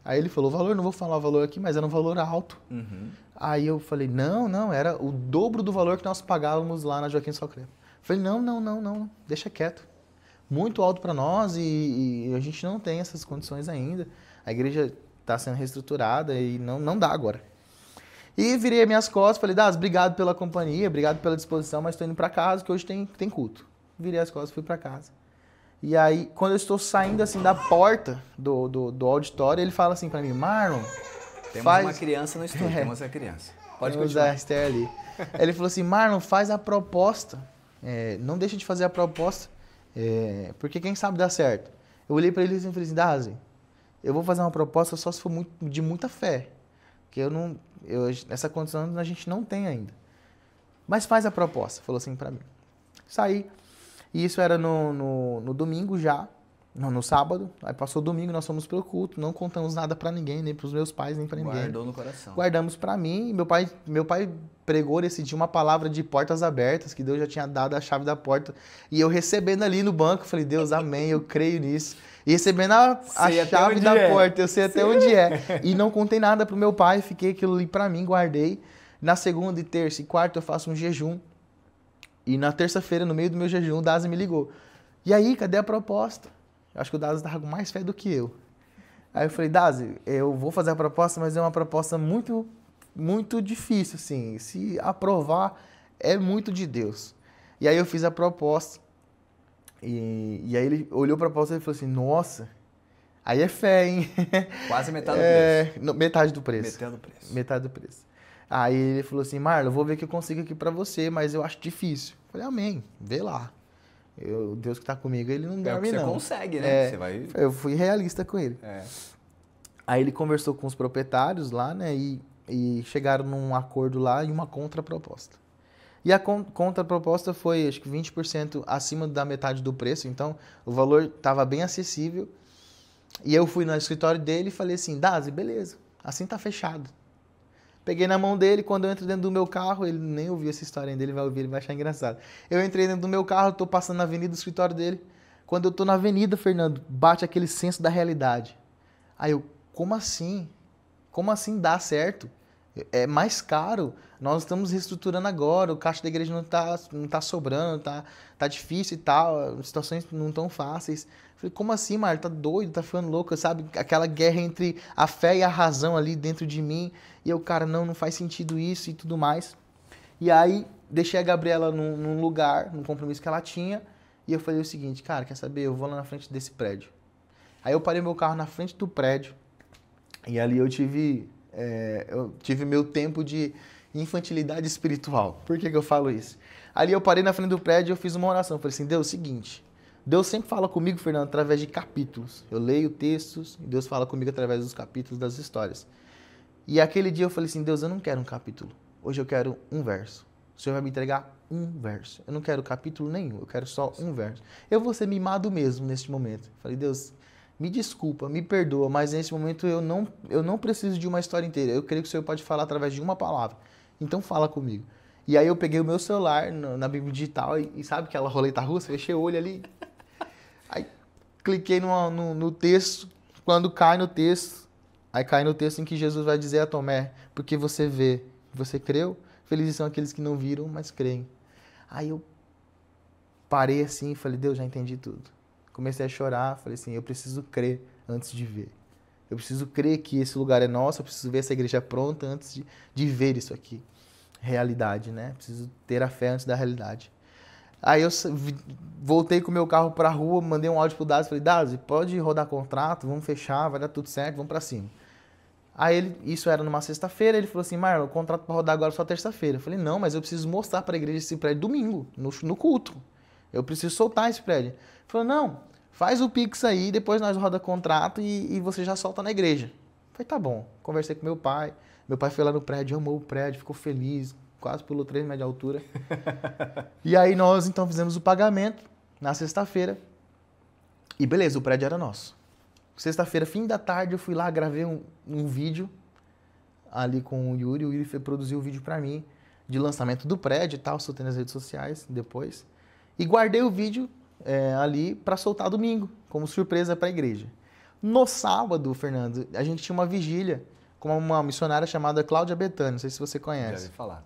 Aí ele falou, valor, não vou falar o valor aqui, mas era um valor alto. Uhum. Aí eu falei, não, era o dobro do valor que nós pagávamos lá na Joaquim Socré. Falei, não, deixa quieto. Muito alto para nós e a gente não tem essas condições ainda. A igreja está sendo reestruturada e não dá agora. E virei as minhas costas, falei, Daz, obrigado pela companhia, obrigado pela disposição, mas estou indo para casa, que hoje tem culto. Virei as costas e fui para casa. E aí, quando eu estou saindo assim da porta do auditório, ele fala assim para mim, Marlon, Temos uma criança no estúdio, temos a criança. Pode continuar. A Esther ali. Ele falou assim, Marlon, faz a proposta, não deixa de fazer a proposta, porque quem sabe dá certo. Eu olhei para ele e falei assim, Dazi, eu vou fazer uma proposta só se for de muita fé, porque essa condição a gente não tem ainda. Mas faz a proposta, falou assim para mim. Saí, e isso era no domingo já, no sábado, aí passou o domingo, nós fomos pro culto, não contamos nada para ninguém, nem pros meus pais, nem para ninguém. Guardou no coração. Guardamos para mim, meu pai pregou nesse dia uma palavra de portas abertas, que Deus já tinha dado a chave da porta, e eu recebendo ali no banco, falei, Deus, amém, eu creio nisso. E recebendo a chave da porta, eu sei até onde é. E não contei nada pro meu pai, fiquei aquilo ali para mim, guardei. Na segunda e terça e quarta eu faço um jejum, e na terça-feira, no meio do meu jejum, o Dazi me ligou. E aí, cadê a proposta? Eu acho que o Dazi estava com mais fé do que eu. Aí eu falei, Dazi, eu vou fazer a proposta, mas é uma proposta muito, muito difícil, assim. Se aprovar, é muito de Deus. E aí eu fiz a proposta. E aí ele olhou para a proposta e falou assim, nossa, aí é fé, hein? Quase metade do preço. Metade do preço. Metade do preço. Metade do preço. Aí ele falou assim, Marlon, eu vou ver o que eu consigo aqui para você, mas eu acho difícil. Eu falei, amém, vê lá. Deus que tá comigo, ele não dorme, não. Você consegue, né? Você vai... Eu fui realista com ele. Aí ele conversou com os proprietários lá, né? E chegaram num acordo lá e uma contraproposta. E a contraproposta foi, acho que 20% acima da metade do preço. Então, o valor estava bem acessível. E eu fui no escritório dele e falei assim, Dazi, beleza, assim tá fechado. Peguei na mão dele, quando eu entro dentro do meu carro, ele nem ouviu essa história ainda, ele vai ouvir, ele vai achar engraçado. Eu entrei dentro do meu carro, tô passando na avenida do escritório dele. Quando eu tô na avenida, Fernando, bate aquele senso da realidade. Aí eu, como assim? Como assim dá certo? É mais caro, nós estamos reestruturando agora, o caixa da igreja não tá sobrando, tá difícil e tal, as situações não tão fáceis. Falei, como assim, Marlon? Tá doido, tá ficando louco, sabe? Aquela guerra entre a fé e a razão ali dentro de mim. E eu, cara, não faz sentido isso e tudo mais. E aí, deixei a Gabriela num lugar, num compromisso que ela tinha, e eu falei o seguinte, cara, quer saber? Eu vou lá na frente desse prédio. Aí eu parei meu carro na frente do prédio, e ali eu tive meu tempo de infantilidade espiritual. Por que eu falo isso? Ali eu parei na frente do prédio e eu fiz uma oração. Eu falei assim, Deus, seguinte, Deus sempre fala comigo, Fernando, através de capítulos. Eu leio textos e Deus fala comigo através dos capítulos das histórias. E aquele dia eu falei assim, Deus, eu não quero um capítulo. Hoje eu quero um verso. O Senhor vai me entregar um verso. Eu não quero capítulo nenhum, eu quero só um verso. Eu vou ser mimado mesmo neste momento. Eu falei, Deus, me desculpa, me perdoa, mas nesse momento eu não preciso de uma história inteira. Eu creio que o Senhor pode falar através de uma palavra. Então fala comigo. E aí eu peguei o meu celular na Bíblia digital e sabe aquela roleta russa? Fechei o olho ali. Aí cliquei no texto. Quando cai no texto, aí cai no texto em que Jesus vai dizer a Tomé, porque você vê, você creu, felizes são aqueles que não viram, mas creem. Aí eu parei assim e falei, Deus, já entendi tudo. Comecei a chorar, falei assim, eu preciso crer antes de ver. Eu preciso crer que esse lugar é nosso, eu preciso ver essa igreja pronta antes de ver isso aqui. Realidade, né? Preciso ter a fé antes da realidade. Aí eu voltei com o meu carro para a rua, mandei um áudio pro Dazi, falei, Dazi, pode rodar contrato, vamos fechar, vai dar tudo certo, vamos para cima. Aí isso era numa sexta-feira, ele falou assim, Marlon, o contrato para rodar agora é só terça-feira. Eu falei, não, mas eu preciso mostrar para a igreja esse prédio domingo, no culto. Eu preciso soltar esse prédio. Ele falou, não, faz o Pix aí, depois nós roda contrato e você já solta na igreja. Eu falei, tá bom. Conversei com meu pai foi lá no prédio, amou o prédio, ficou feliz, quase pulou 3 metros de altura. E aí nós então fizemos o pagamento na sexta-feira e beleza, o prédio era nosso. Sexta-feira, fim da tarde, eu fui lá, gravei um vídeo ali com o Yuri produziu o vídeo pra mim. de lançamento do prédio e tal, soltei nas redes sociais depois. E guardei o vídeo ali para soltar domingo, como surpresa para a igreja. No sábado, Fernando, a gente tinha uma vigília com uma missionária chamada Cláudia Betânia, não sei se você conhece. Já ouvi falar.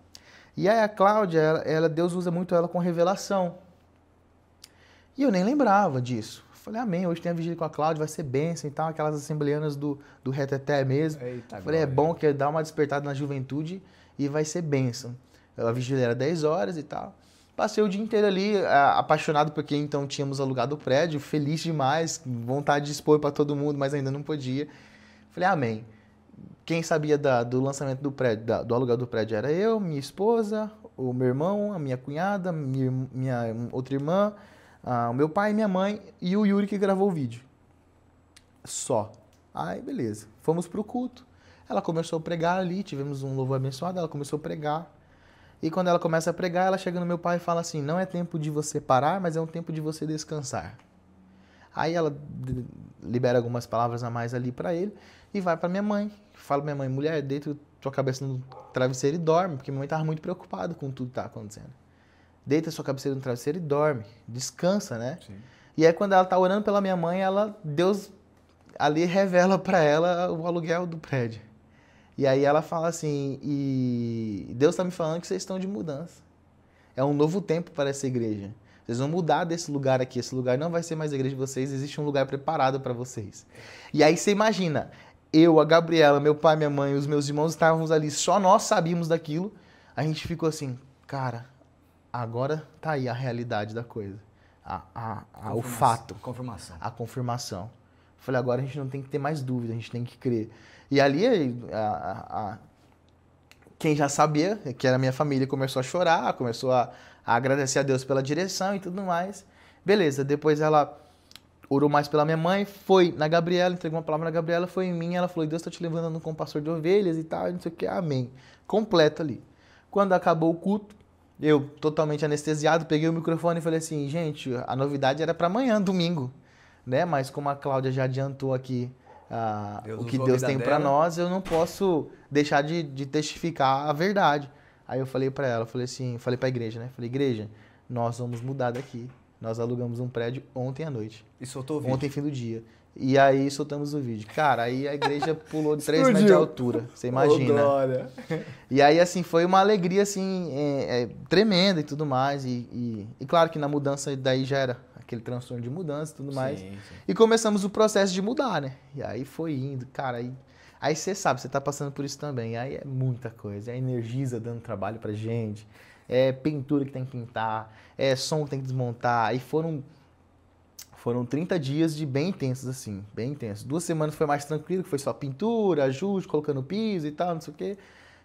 E aí a Cláudia, Deus usa muito ela com revelação. E eu nem lembrava disso. Falei, amém, hoje tem a vigília com a Cláudia, vai ser bênção e tal, aquelas assembleanas do Reteté mesmo. Eita, falei, é bom que dá uma despertada na juventude e vai ser bênção. A vigília era 10 horas e tal. Passei o dia inteiro ali, apaixonado porque então tínhamos alugado o prédio, feliz demais, vontade de expor para todo mundo, mas ainda não podia. Falei, amém. Quem sabia do lançamento do prédio, do aluguel do prédio era eu, minha esposa, o meu irmão, a minha cunhada, minha outra irmã, o meu pai e minha mãe e o Yuri que gravou o vídeo. Só. Aí, beleza. Fomos pro culto. Ela começou a pregar ali, tivemos um louvor abençoado, ela começou a pregar. E quando ela começa a pregar, ela chega no meu pai e fala assim, não é tempo de você parar, mas é um tempo de você descansar. Aí ela libera algumas palavras a mais ali para ele e vai para minha mãe. Fala pra minha mãe, mulher, deita tua cabeça no travesseiro e dorme, porque minha mãe estava muito preocupada com tudo que tá acontecendo. Deita sua cabeceira no travesseiro e dorme, descansa, né? Sim. E aí quando ela tá orando pela minha mãe, Deus ali revela para ela o aluguel do prédio. E aí ela fala assim, e Deus está me falando que vocês estão de mudança. É um novo tempo para essa igreja. Vocês vão mudar desse lugar aqui, esse lugar não vai ser mais a igreja de vocês, existe um lugar preparado para vocês. E aí você imagina, eu, a Gabriela, meu pai, minha mãe, os meus irmãos estávamos ali, só nós sabíamos daquilo. A gente ficou assim, cara, agora tá aí a realidade da coisa. O fato. A confirmação. Falei, agora a gente não tem que ter mais dúvida, a gente tem que crer. E ali, quem já sabia, que era a minha família, começou a chorar, começou a agradecer a Deus pela direção e tudo mais. Beleza, depois ela orou mais pela minha mãe, foi na Gabriela, entregou uma palavra na Gabriela, foi em mim, ela falou, Deus está te levando como pastor de ovelhas e tal, não sei o que, amém. Completo ali. Quando acabou o culto, eu totalmente anestesiado, peguei o microfone e falei assim, gente, a novidade era para amanhã, domingo, né? Mas como a Cláudia já adiantou aqui, o que Deus tem para nós, eu não posso deixar de testificar a verdade. Aí eu falei para ela, falei para a igreja, né? Falei, igreja, nós vamos mudar daqui. Nós alugamos um prédio ontem à noite. E soltou o vídeo? Ontem, fim do dia. E aí soltamos o vídeo. Cara, aí a igreja pulou de 3 metros de altura. Você imagina. E aí, assim, foi uma alegria, assim, tremenda e tudo mais. E claro que na mudança daí já era aquele transtorno de mudança e tudo mais. Sim. E começamos o processo de mudar, né? E aí foi indo, cara, aí você sabe, você tá passando por isso também. Aí é muita coisa, é Energisa dando trabalho pra gente, é pintura que tem que pintar, é som que tem que desmontar. Aí foram 30 dias de bem intensos, assim, bem intensos. 2 semanas foi mais tranquilo, que foi só pintura, ajuste, colocando piso e tal, não sei o quê.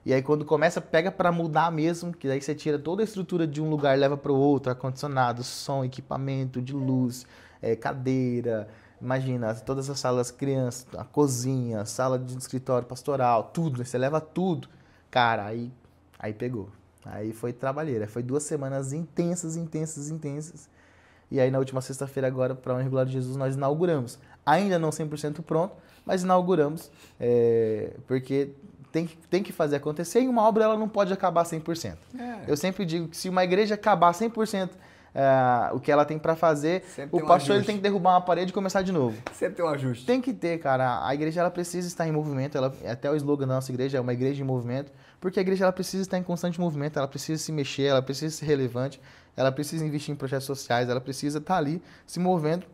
E aí quando pega para mudar mesmo, que daí você tira toda a estrutura de um lugar, leva para o outro, ar-condicionado, som, equipamento de luz, cadeira, imagina, todas as salas crianças, a cozinha, sala de escritório pastoral, tudo, você leva tudo. Cara, aí pegou. Aí foi trabalheira, foi 2 semanas intensas. E aí na última sexta-feira agora, para a honra e glória de Jesus, nós inauguramos. Ainda não 100% pronto, mas inauguramos, porque tem que fazer acontecer e uma obra ela não pode acabar 100%. Eu sempre digo que se uma igreja acabar 100% o que ela tem para fazer, o pastor ele tem que derrubar uma parede e começar de novo. Sempre tem um ajuste. Tem que ter, cara. A igreja ela precisa estar em movimento, até o slogan da nossa igreja é uma igreja em movimento, porque a igreja ela precisa estar em constante movimento, ela precisa se mexer, ela precisa ser relevante, ela precisa investir em projetos sociais, ela precisa estar ali se movendo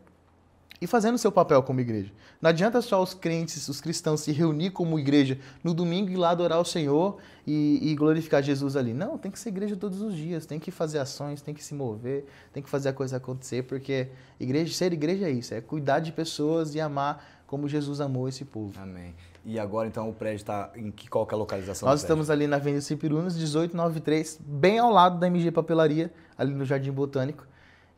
e fazendo o seu papel como igreja. Não adianta só os crentes, os cristãos se reunir como igreja no domingo e ir lá adorar o Senhor e glorificar Jesus ali. Não, tem que ser igreja todos os dias, tem que fazer ações, tem que se mover, tem que fazer a coisa acontecer, porque ser igreja é isso, é cuidar de pessoas e amar como Jesus amou esse povo. Amém. E agora então o prédio está em qual que é a localização? Nós estamos ali na Avenida Cipirunas, 1893, bem ao lado da MG Papelaria, ali no Jardim Botânico.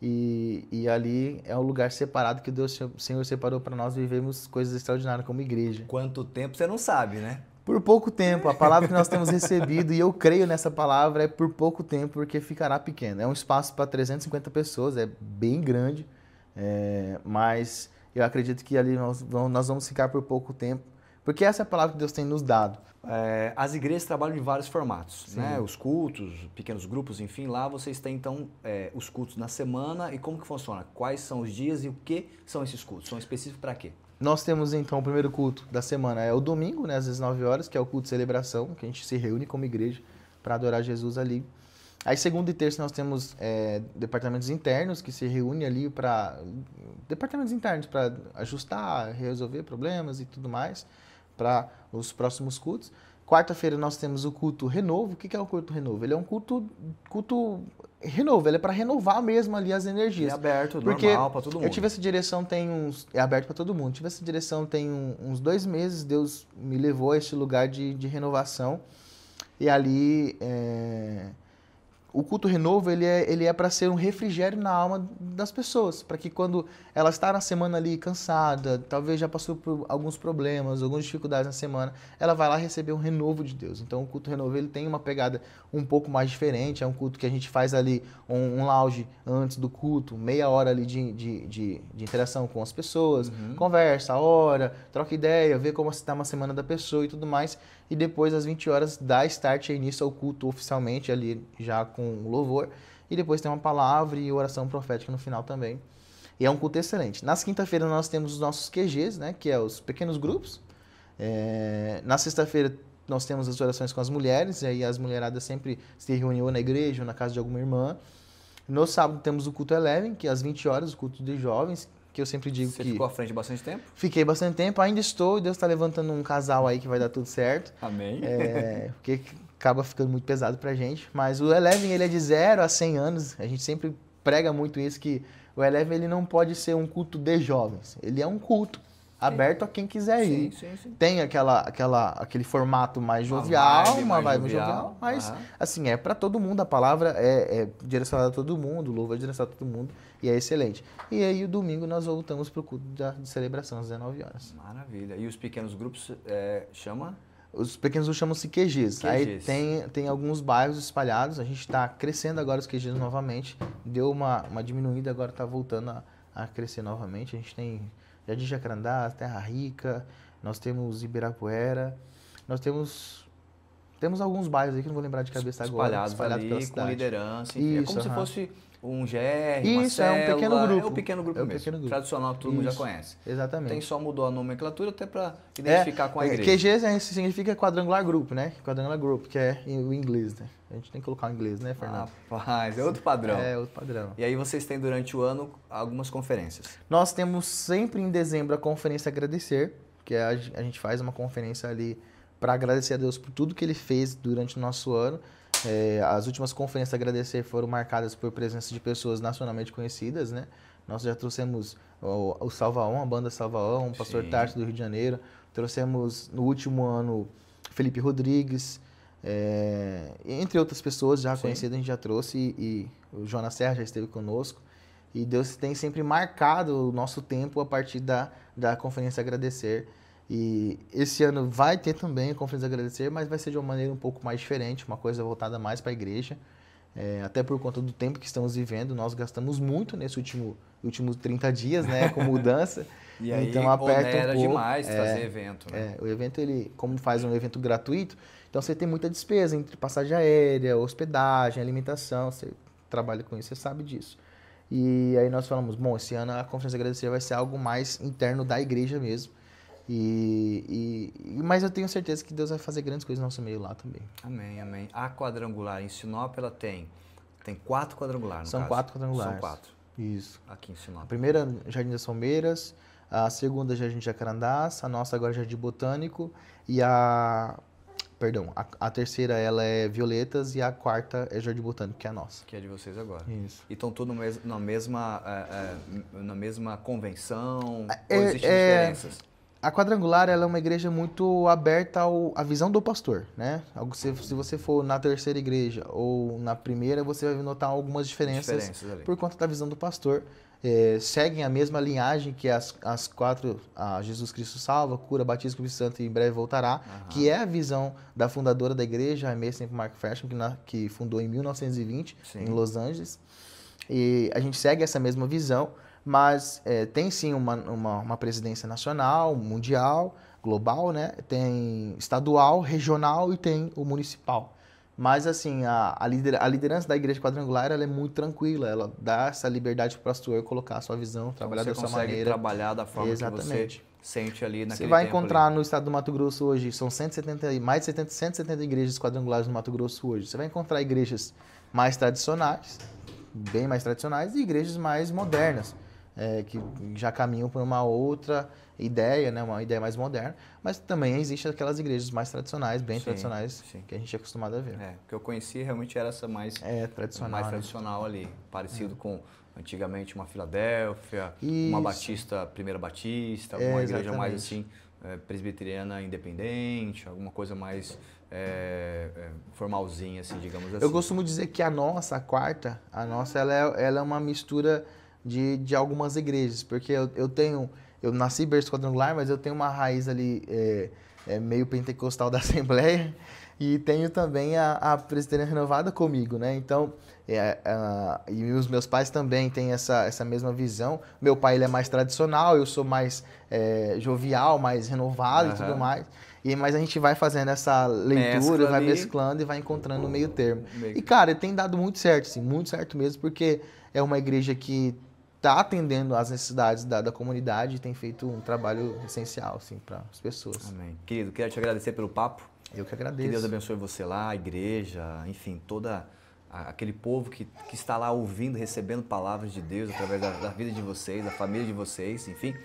E ali é um lugar separado que o Senhor separou para nós vivermos coisas extraordinárias como igreja. Quanto tempo você não sabe, né? Por pouco tempo. A palavra que nós temos recebido, e eu creio nessa palavra, é por pouco tempo, porque ficará pequeno. É um espaço para 350 pessoas, é bem grande, mas eu acredito que ali nós vamos ficar por pouco tempo, Porque essa é a palavra que Deus tem nos dado. As igrejas trabalham em vários formatos, né? Os cultos, pequenos grupos, enfim, lá vocês têm então os cultos na semana e como que funciona? Quais são os dias e o que são esses cultos? São específicos para quê? Nós temos então o primeiro culto da semana, é o domingo, né, às 19 horas, que é o culto de celebração, que a gente se reúne como igreja para adorar Jesus ali. Aí segunda e terça nós temos departamentos internos que se reúnem ali para ajustar, resolver problemas e tudo mais para os próximos cultos. Quarta-feira nós temos o culto Renovo. O que é o culto Renovo? Ele é um culto renovo, ele é para renovar mesmo ali as energias. É aberto, porque normal para todo mundo. Eu tive essa direção é aberto para todo mundo. Tive essa direção tem uns 2 meses, Deus me levou a esse lugar de renovação. E ali o culto Renovo, ele é para ser um refrigério na alma das pessoas, para que quando ela está na semana ali cansada, talvez já passou por alguns problemas, algumas dificuldades na semana, ela vai lá receber um renovo de Deus. Então o culto Renovo, ele tem uma pegada um pouco mais diferente, é um culto que a gente faz ali um lounge antes do culto, meia hora ali de interação com as pessoas, conversa, ora, troca ideia, vê como está uma semana da pessoa e tudo mais. E depois, às 20 horas, dá start e início ao culto oficialmente, ali já com louvor. E depois tem uma palavra e oração profética no final também. E é um culto excelente. Nas quinta-feiras nós temos os nossos QGs, né, que é os pequenos grupos. Na sexta-feira nós temos as orações com as mulheres, e aí as mulheradas sempre se reúnem ou na igreja ou na casa de alguma irmã. No sábado temos o culto Eleven, que é às 20 horas, o culto de jovens, que eu sempre digo Você que... ficou à frente bastante tempo? Fiquei bastante tempo, ainda estou, e Deus está levantando um casal aí que vai dar tudo certo. Amém. Porque acaba ficando muito pesado pra gente. Mas o Eleven, ele é de 0 a 100 anos, a gente sempre prega muito isso, que o Eleven, ele não pode ser um culto de jovens, ele é um culto aberto a quem quiser ir. Sim. Tem aquele formato mais jovial, uma vibe mais jovial, mas assim, é para todo mundo, a palavra é direcionada a todo mundo, o louvor é direcionado a todo mundo e é excelente. E aí o domingo nós voltamos para o culto de celebração às 19 horas. Maravilha. E os pequenos grupos chama? Os pequenos grupos chamam-se QGs. Aí tem alguns bairros espalhados, a gente está crescendo agora os QGs novamente, deu uma diminuída, agora está voltando a crescer novamente. A gente tem Jardim Jacarandá, Terra Rica, nós temos Ibirapuera, nós temos alguns bairros aí que não vou lembrar de cabeça agora. Espalhados ali, com liderança. Enfim, Isso, é como se fosse um GR, uma Isso, célula. é um pequeno grupo. É o pequeno grupo mesmo. Pequeno grupo. Tradicional que todo mundo já conhece. Exatamente. Só mudou a nomenclatura até para identificar com a igreja. QG significa quadrangular group, né? Quadrangular group, que é o inglês, né? A gente tem que colocar o inglês, né, Fernando? Rapaz, é outro padrão. É, outro padrão. E aí vocês têm durante o ano algumas conferências? Nós temos sempre em dezembro a conferência Agradecer, que a gente faz uma conferência ali para agradecer a Deus por tudo que Ele fez durante o nosso ano. As últimas conferências Agradecer foram marcadas por presença de pessoas nacionalmente conhecidas, né? Nós já trouxemos o Salvaon, a banda Salvaon, o pastor Tarso do Rio de Janeiro. Trouxemos no último ano Felipe Rodrigues, entre outras pessoas já conhecidas, a gente já trouxe, e o Jonas Serra já esteve conosco. E Deus tem sempre marcado o nosso tempo a partir da Conferência Agradecer. E esse ano vai ter também a Conferência Agradecer, mas vai ser de uma maneira um pouco mais diferente, uma coisa voltada mais para a igreja. Até por conta do tempo que estamos vivendo, nós gastamos muito nesses últimos 30 dias, né, com mudança. E aí, então aperta um pouco. demais fazer evento, né? O evento, ele, como faz um evento gratuito, então você tem muita despesa entre passagem aérea, hospedagem, alimentação, você trabalha com isso, você sabe disso. E aí nós falamos, bom, esse ano a Conferência Agradecer vai ser algo mais interno da igreja mesmo. Mas eu tenho certeza que Deus vai fazer grandes coisas no nosso meio lá também. Amém, amém. A quadrangular em Sinop, ela tem 4 quadrangulares, no São caso. 4 quadrangulares. São 4. Isso. Aqui em Sinop. A primeira, Jardim das Palmeiras, a segunda, Jardim Jacarandás, a nossa agora Jardim Botânico, e a terceira, ela é Violetas, e a quarta é Jardim Botânico, que é a nossa. Que é de vocês agora. Isso. E estão todos na mesma convenção? Ou existem diferenças? A quadrangular, ela é uma igreja muito aberta à visão do pastor, né? Se você for na terceira igreja ou na primeira, você vai notar algumas diferenças por conta da visão do pastor. Seguem a mesma linhagem que as 4, Jesus Cristo salva, cura, batismo com o Espírito Santo e em breve voltará, que é a visão da fundadora da igreja, a Emerson McPherson, que fundou em 1920 em Los Angeles. E a gente segue essa mesma visão, mas tem sim uma presidência nacional, mundial, global, né? Tem estadual, regional e tem o municipal. Mas, assim, a liderança da igreja quadrangular, ela é muito tranquila, ela dá essa liberdade para o pastor colocar a sua visão, trabalhar da sua maneira. Você consegue trabalhar da forma Exatamente. que você sente ali naquele tempo. Você vai encontrar ali. No estado do Mato Grosso hoje, são mais de 170 igrejas quadrangulares no Mato Grosso hoje. Você vai encontrar igrejas mais tradicionais, bem mais tradicionais, e igrejas mais modernas, que já caminham por uma outra ideia, né, uma ideia mais moderna, mas também existem aquelas igrejas mais tradicionais, bem tradicionais, que a gente é acostumado a ver. O que eu conheci realmente era essa mais tradicional ali, parecido com antigamente uma Filadélfia, uma Batista, Primeira Batista, uma igreja mais assim, presbiteriana independente, alguma coisa mais formalzinha, assim, digamos assim. Eu costumo dizer que a nossa ela é uma mistura de algumas igrejas, porque eu nasci berço quadrangular, mas eu tenho uma raiz ali meio pentecostal da Assembleia e tenho também a Presbiteriana Renovada comigo, né? Então, e os meus pais também têm essa mesma visão. Meu pai ele é mais tradicional, eu sou mais jovial, mais renovado e tudo mais. Mas a gente vai fazendo essa leitura, vai mesclando e vai encontrando o meio termo. E, cara, tem dado muito certo, assim, muito certo mesmo, porque é uma igreja que está atendendo às necessidades da comunidade e tem feito um trabalho essencial assim, para as pessoas. Amém. Querido, quero te agradecer pelo papo. Eu que agradeço. Que Deus abençoe você lá, a igreja, enfim, toda aquele povo que está lá ouvindo, recebendo palavras de Deus através da vida de vocês, da família de vocês, enfim.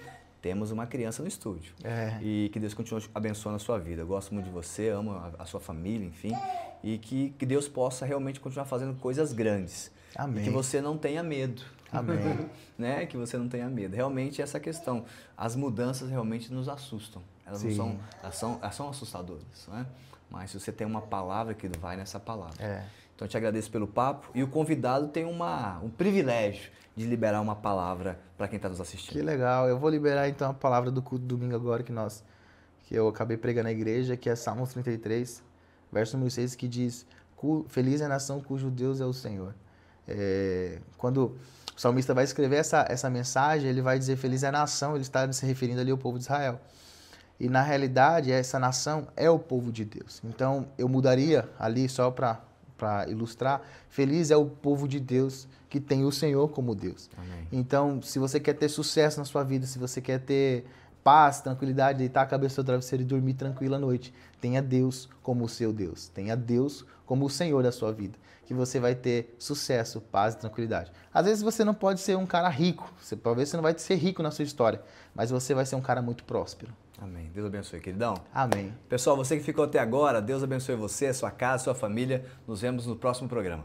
Temos uma criança no estúdio. E que Deus continue abençoando a sua vida. Eu gosto muito de você, amo a sua família, enfim. E que Deus possa realmente continuar fazendo coisas grandes. Amém. E que você não tenha medo. Amém. Né? Que você não tenha medo. Realmente essa questão. As mudanças realmente nos assustam. Elas não são assustadoras, né? Mas se você tem uma palavra, que vai nessa palavra. Então eu te agradeço pelo papo. E o convidado tem um privilégio de liberar uma palavra para quem está nos assistindo. Que legal. Eu vou liberar então a palavra do culto domingo agora que eu acabei pregando na igreja, que é Salmos 33, verso número 6, que diz: Feliz é a nação cujo Deus é o Senhor. Quando o salmista vai escrever essa mensagem, ele vai dizer feliz é a nação, ele está se referindo ali ao povo de Israel. E na realidade, essa nação é o povo de Deus. Então, eu mudaria ali só para ilustrar, feliz é o povo de Deus que tem o Senhor como Deus. Amém. Então, se você quer ter sucesso na sua vida, se você quer ter paz, tranquilidade, deitar a cabeça no travesseiro e dormir tranquilo à noite, tenha Deus como o seu Deus. Tenha Deus como o Senhor da sua vida, que você vai ter sucesso, paz e tranquilidade. Às vezes você não pode ser um cara rico, talvez você não vai ser rico na sua história, mas você vai ser um cara muito próspero. Amém. Deus abençoe, queridão. Amém. Pessoal, você que ficou até agora, Deus abençoe você, sua casa, sua família. Nos vemos no próximo programa.